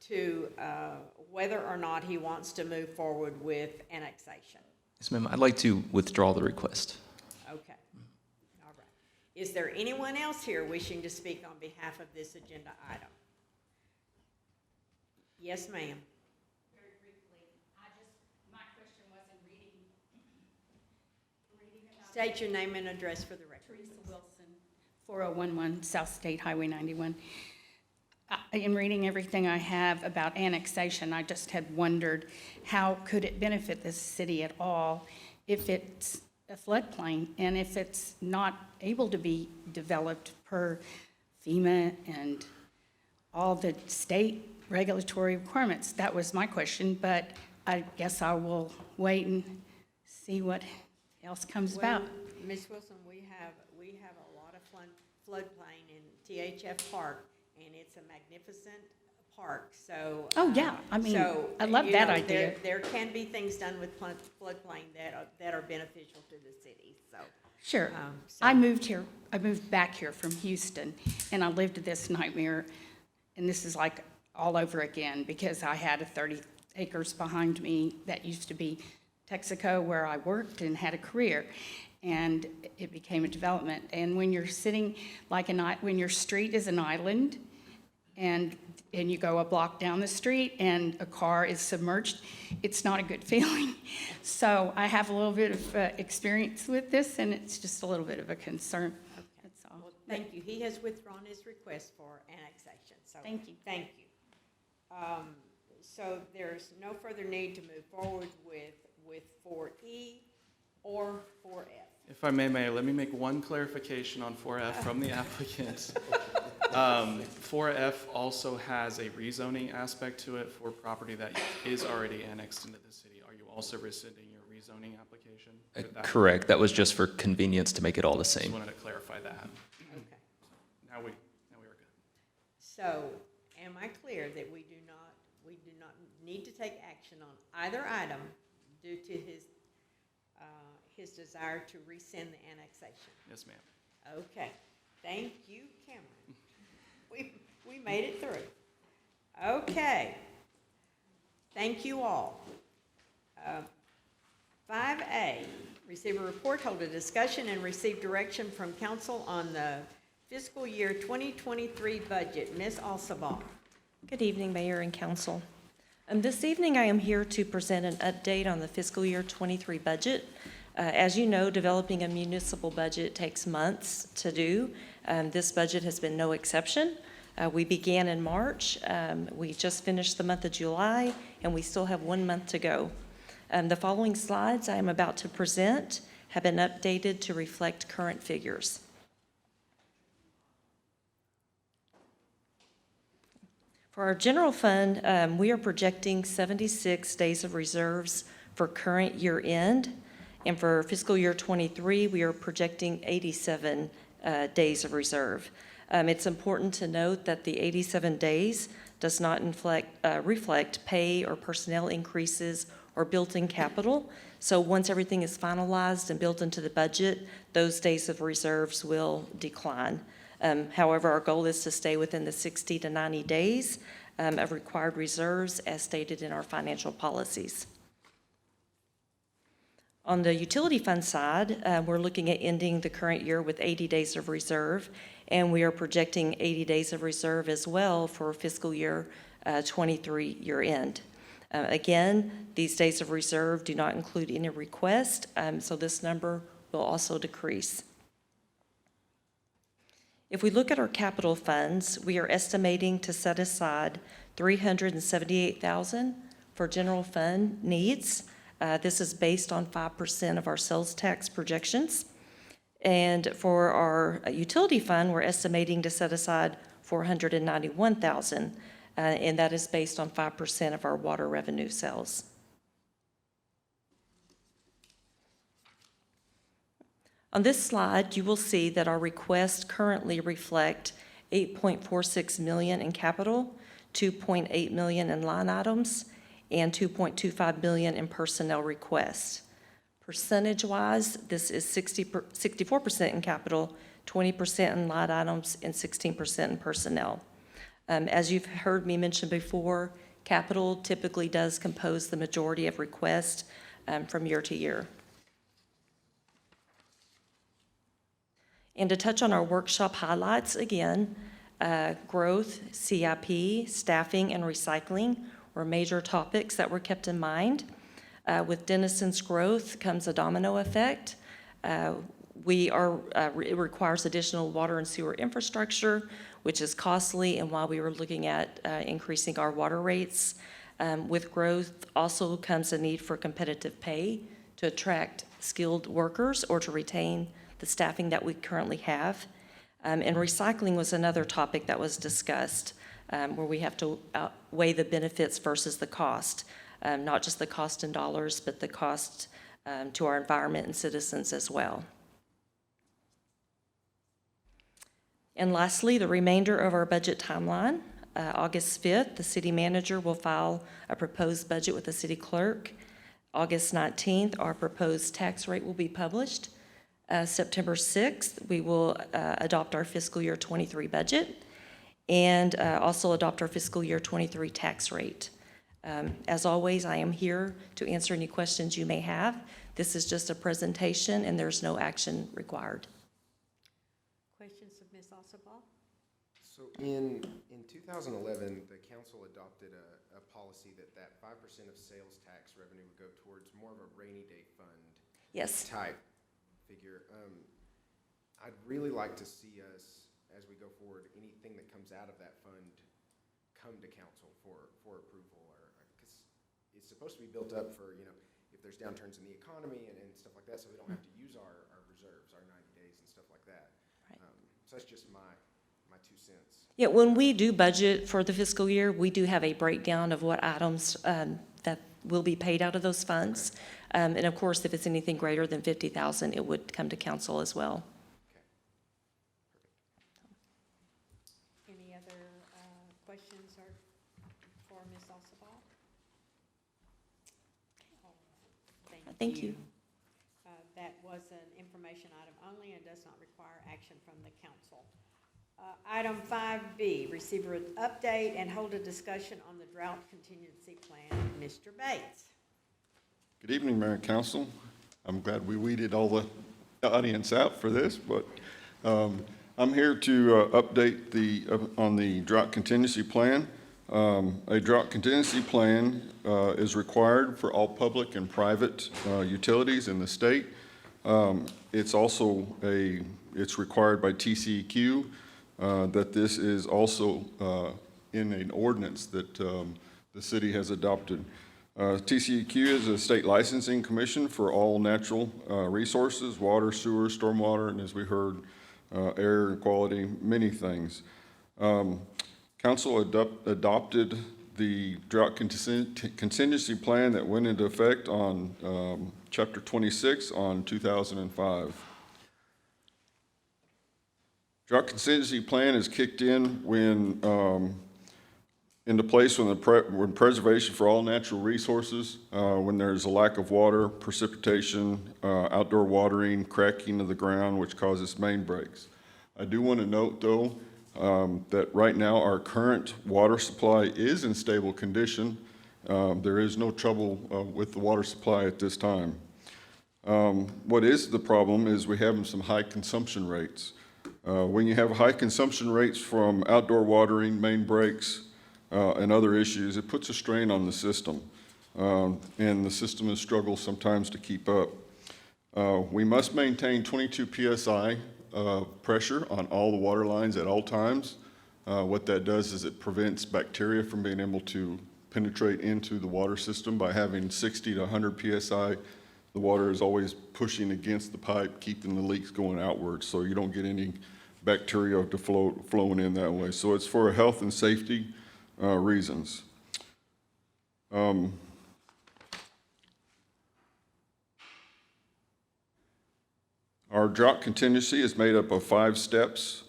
to whether or not he wants to move forward with annexation. Yes, ma'am, I'd like to withdraw the request. Okay. All right. Is there anyone else here wishing to speak on behalf of this agenda item? Yes, ma'am. Very briefly, my question was in reading about. State your name and address for the record. Teresa Wilson, 4011 South State Highway 91. In reading everything I have about annexation, I just had wondered how could it benefit this city at all if it's a floodplain and if it's not able to be developed per FEMA and all the state regulatory requirements. That was my question, but I guess I will wait and see what else comes about. Ms. Wilson, we have a lot of floodplain in THF Park, and it's a magnificent park, so. Oh, yeah. I mean, so, I love you that know, idea. There can be things done with floodplain that are beneficial to the city, so. Sure. So- I moved back here from Houston, and I lived this nightmare, and this is like all over again, because I had a 30 acres behind me that used to be Texaco, where I worked and had a career, and it became a development. And when you're sitting like when your street is an island, and you go a block down the street and a car is submerged, it's not a good feeling. So I have a little bit of experience with this, and it's just a little bit of a concern. That's all. Well, thank you. He has withdrawn his request for annexation, so. Thank you. Thank you. So there's no further need to move forward with 4E or 4F. If I may, Mayor, let me make one clarification on 4F from the applicant. 4F also has a rezoning aspect to it for property that is already annexed into the city. Are you also rescinding your rezoning application? Correct. That was just for convenience to make it all the Just same. wanted to clarify that. Okay. Now we are good. So am I clear that we do not need to take action on either item due to his desire to rescind the annexation? Yes, ma'am. Okay. Thank you, Cameron. We made it through. Okay. Thank you all. 5A, receive a report, hold a discussion, and receive direction from council on the fiscal year 2023 budget. Ms. Alsabal. Good evening, Mayor and Council. This evening, I am here to present an update on the fiscal year 23 budget. As you know, developing a municipal budget takes months to do. This budget has been no exception. We began in March. We just finished the month of July, and we still have 1 month to go. The following slides I am about to present have been updated to reflect current figures. For our general fund, we are projecting 76 days of reserves for current year end. And for fiscal year 23, we are projecting 87 days of reserve. It's important to note that the 87 days does not reflect pay or personnel increases or built-in capital. So once everything is finalized and built into the budget, those days of reserves will decline. However, our goal is to stay within the 60 to 90 days of required reserves as stated in our financial policies. On the utility fund side, we're looking at ending the current year with 80 days of reserve, and we are projecting 80 days of reserve as well for fiscal year 23 year end. Again, these days of reserve do not include any request, so this number will also decrease. If we look at our capital funds, we are estimating to set aside $378,000 for general fund needs. This is based on 5% of our sales tax projections. And for our utility fund, we're estimating to set aside $491,000, and that is based on 5% of our water revenue sales. On this slide, you will see that our requests currently reflect $8.46 million in capital, $2.8 million in line items, and $2.25 billion in personnel requests. Percentage-wise, this is 64% in capital, 20% in line items, and 16% in personnel. As you've heard me mention before, capital typically does compose the majority of requests from year to year. And to touch on our workshop highlights again, growth, CIP, staffing, and recycling were major topics that were kept in mind. With Denison's growth comes a domino effect. It requires additional water and sewer infrastructure, which is costly, and while we were looking at increasing our water rates, with growth also comes a need for competitive pay to attract skilled workers or to retain the staffing that we currently have. And recycling was another topic that was discussed, where we have to weigh the benefits versus the cost, not just the cost in dollars, but the cost to our environment and citizens as well. And lastly, the remainder of our budget timeline. August 5th, the city manager will file a proposed budget with the city clerk. August 19th, our proposed tax rate will be published. September 6th, we will adopt our fiscal year 23 budget and also adopt our fiscal year 23 tax rate. As always, I am here to answer any questions you may have. This is just a presentation and there's no action required. Questions of Ms. Ossobal? So in 2011, the council adopted a policy that 5% of sales tax revenue would go towards more of a rainy day fund. Yes. Type figure. I'd really like to see us, as we go forward, anything that comes out of that fund come to council for approval, or because it's supposed to be built up for, you know, if there's downturns in the economy and stuff like that, so we don't have to use our reserves, our 90 days and stuff like that. Right. So that's just my 2 cents. Yeah, when we do budget for the fiscal year, we do have a breakdown of what items that will be paid out of those funds. And of course, if it's anything greater than $50,000, it would come to council as well. Any other questions or for Ms. Ossobal? Thank you. That was an information item only and does not require action from the council. Item 5B, receive an update and hold a discussion on the drought contingency plan. Mr. Bates. Good evening, Mayor and Council. I'm glad we weeded all the audience out for this, but I'm here to update on the drought contingency plan. A drought contingency plan is required for all public and private utilities in the state. It's also it's required by TCEQ that this is also in an ordinance that the city has adopted. TCEQ is a state licensing commission for all natural resources, water, sewer, stormwater, and as we heard, air quality, many things. Council adopted the drought contingency plan that went into effect on Chapter 26 on 2005. Drought contingency plan is kicked in into place when preservation for all natural resources, when there's a lack of water, precipitation, outdoor watering, cracking of the ground, which causes main breaks. I do want to note, though, that right now our current water supply is in stable condition. There is no trouble with the water supply at this time. What is the problem is we have some high consumption rates. When you have high consumption rates from outdoor watering, main breaks, and other issues, it puts a strain on the system. And the system has struggled sometimes to keep up. We must maintain 22 PSI pressure on all the water lines at all times. What that does is it prevents bacteria from being able to penetrate into the water system. By having 60 to 100 PSI, the water is always pushing against the pipe, keeping the leaks going outwards, so you don't get any bacteria flowing in that way. So it's for health and safety reasons. Our drought contingency is made up of 5 steps.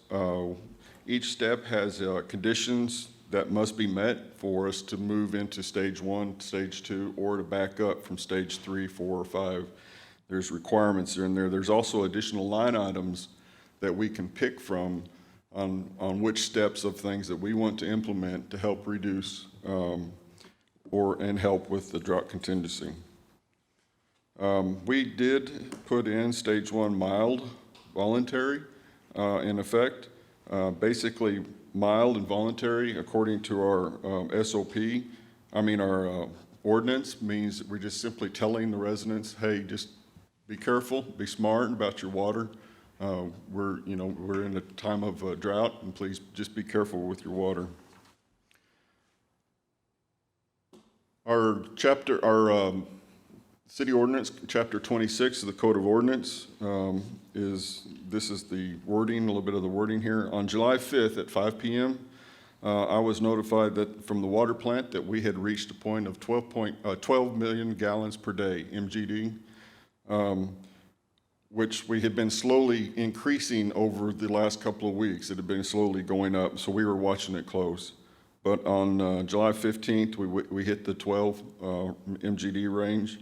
Each step has conditions that must be met for us to move into stage 1, stage 2, or to back up from stage 3, 4, or 5. There's requirements in there. There's also additional line items that we can pick from on which steps of things that we want to implement to help reduce and help with the drought contingency. We did put in stage 1 mild voluntary in effect. Basically mild and voluntary according to our our ordinance means that we're just simply telling the residents, hey, just be careful, be smart about your water. We're in a time of drought, and please just be careful with your water. Our city ordinance, chapter 26 of the Code of Ordinance, this is the wording, a little bit of the wording here. On July 5th at 5 p.m., I was notified that from the water plant that we had reached a point of 12 million gallons per day, MGD, which we had been slowly increasing over the last couple of weeks. It had been slowly going up, so we were watching it close. but on July 15th, we hit the 12 MGD range.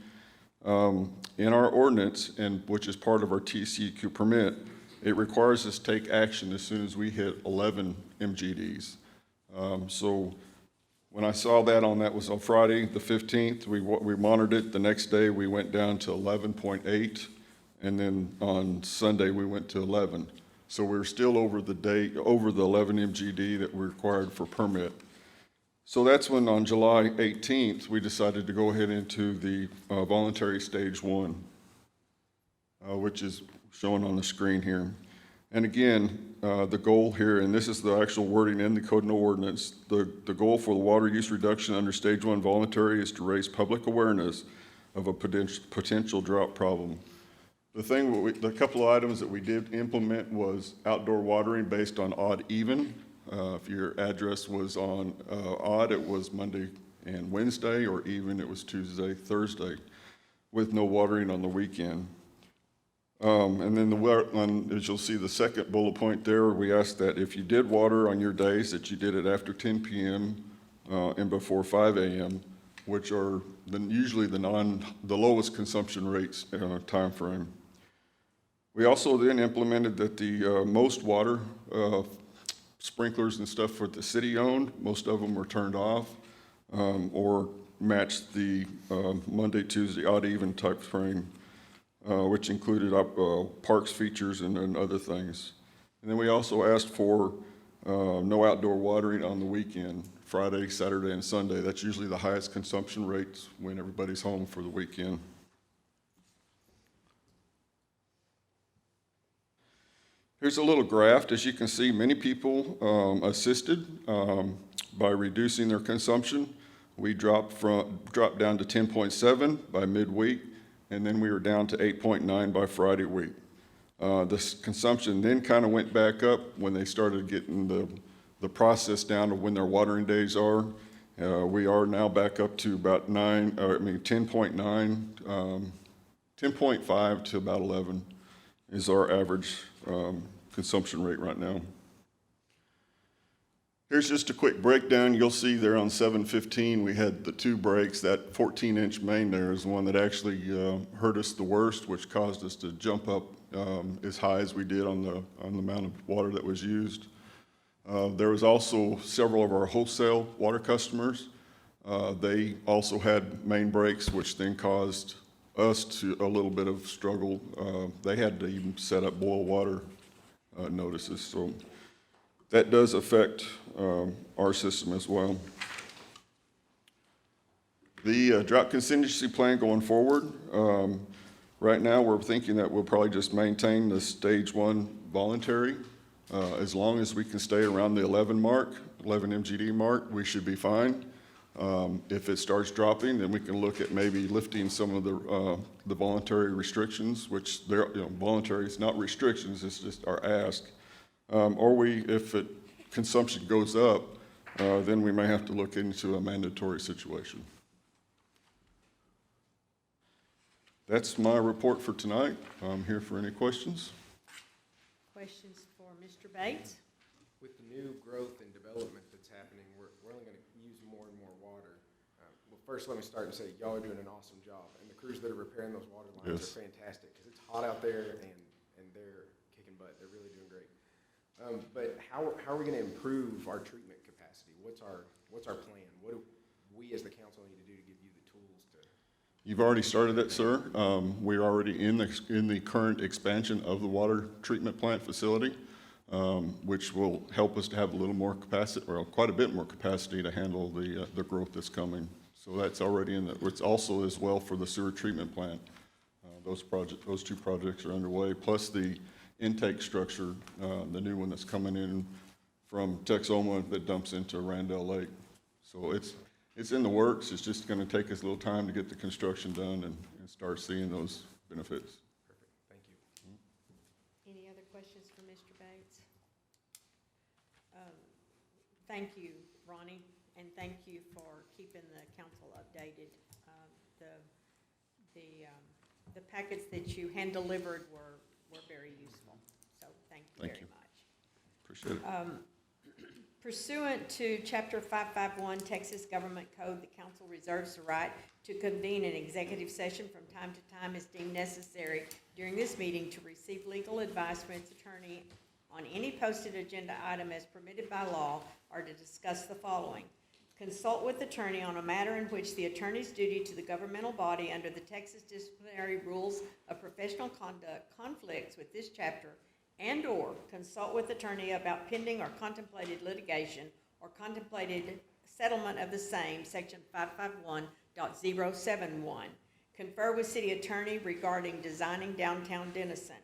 In our ordinance, and which is part of our TCEQ permit, it requires us to take action as soon as we hit 11 MGDs. So when I saw that was on Friday, the 15th, we monitored it. The next day, we went down to 11.8, and then on Sunday, we went to 11. So we're still over the 11 MGD that we're required for permit. So that's when on July 18th, we decided to go ahead into the voluntary stage 1, which is shown on the screen here. And again, the goal here, and this is the actual wording in the code and ordinance, the goal for the water use reduction under stage 1 voluntary is to raise public awareness of a potential drought problem. The couple of items that we did implement was outdoor watering based on odd even. If your address was on odd, it was Monday and Wednesday, or even it was Tuesday, Thursday, with no watering on the weekend. And then as you'll see the second bullet point there, we asked that if you did water on your days, that you did it after 10 p.m. And before 5 a.m., which are usually the lowest consumption rates time frame. We also then implemented that the most water sprinklers and stuff for the city owned, most of them were turned off or matched the Monday, Tuesday, odd even type frame, which included parks features and other things. And then we also asked for no outdoor watering on the weekend, Friday, Saturday, and Sunday. That's usually the highest consumption rates when everybody's home for the weekend. Here's a little graph. As you can see, many people assisted by reducing their consumption. We dropped down to 10.7 by midweek, and then we were down to 8.9 by Friday week. This consumption then kind of went back up when they started getting the process down to when their watering days are. We are now back up to about 10.9, 10.5 to about 11 is our average consumption rate right now. Here's just a quick breakdown. You'll see there on 715 we had the 2 breaks. That 14-inch main there is the one that actually hurt us the worst, which caused us to jump up as high as we did on the amount of water that was used. There was also several of our wholesale water customers. They also had main breaks, which then caused us to a little bit of struggle. They had to even set up boil water notices, so that does affect our system as well. The drought contingency plan going forward, right now we're thinking that we'll probably just maintain the stage 1 voluntary. As long as we can stay around the 11 MGD mark, we should be fine. If it starts dropping, then we can look at maybe lifting some of the voluntary restrictions, which they're voluntary, it's not restrictions, it's just our ask. Or if consumption goes up, then we may have to look into a mandatory situation. That's my report for tonight. I'm here for any questions. Questions for Mr. Bates? With the new growth and development that's happening, we're only going to use more and more water. Well, first let me start and say y'all are doing an awesome job, and the crews that are repairing those water lines are fantastic, because it's hot out there and they're kicking butt. They're really doing great. But how are we going to improve our treatment capacity? What's our plan? What do we as the council need to do to give you the tools to? You've already started that, sir. We're already in the current expansion of the water treatment plant facility, which will help us to have a little more capacity, or quite a bit more capacity to handle the growth that's coming. So that's already in it's also as well for the sewer treatment plant. Those 2 projects are underway, plus the intake structure, the new one that's coming in from Texoma that dumps into Randall Lake. So it's in the works. It's just going to take us a little time to get the construction done and start seeing those benefits. Perfect. Thank you. Any other questions for Mr. Bates? Thank you, Ronnie, and thank you for keeping the council updated. The packets that you hand-delivered were very useful, so thank you very much. Appreciate it. Pursuant to Chapter 551 Texas Government Code, the council reserves the right to convene an executive session from time to time as deemed necessary during this meeting to receive legal advice from its attorney on any posted agenda item as permitted by law, or to discuss the following. Consult with attorney on a matter in which the attorney's duty to the governmental body under the Texas Disciplinary Rules of Professional Conduct conflicts with this chapter, and/or consult with attorney about pending or contemplated litigation or contemplated settlement of the same, section 551.071. Confer with city attorney regarding designing downtown Denison.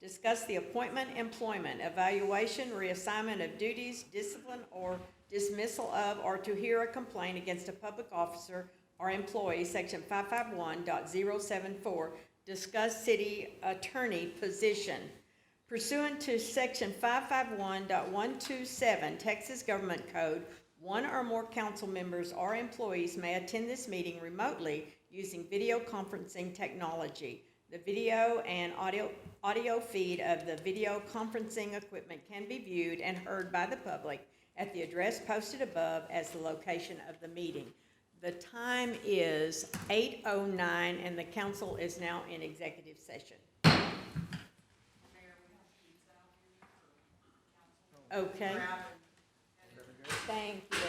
Discuss the appointment, employment, evaluation, reassignment of duties, discipline, or dismissal of, or to hear a complaint against a public officer or employee, section 551.074. Discuss city attorney position. Pursuant to section 551.127 Texas Government Code, one or more council members or employees may attend this meeting remotely using video conferencing technology. The video and audio feed of the video conferencing equipment can be viewed and heard by the public at the address posted above as the location of the meeting. The time is 8:09 and the council is now in executive session. Okay. Thank you.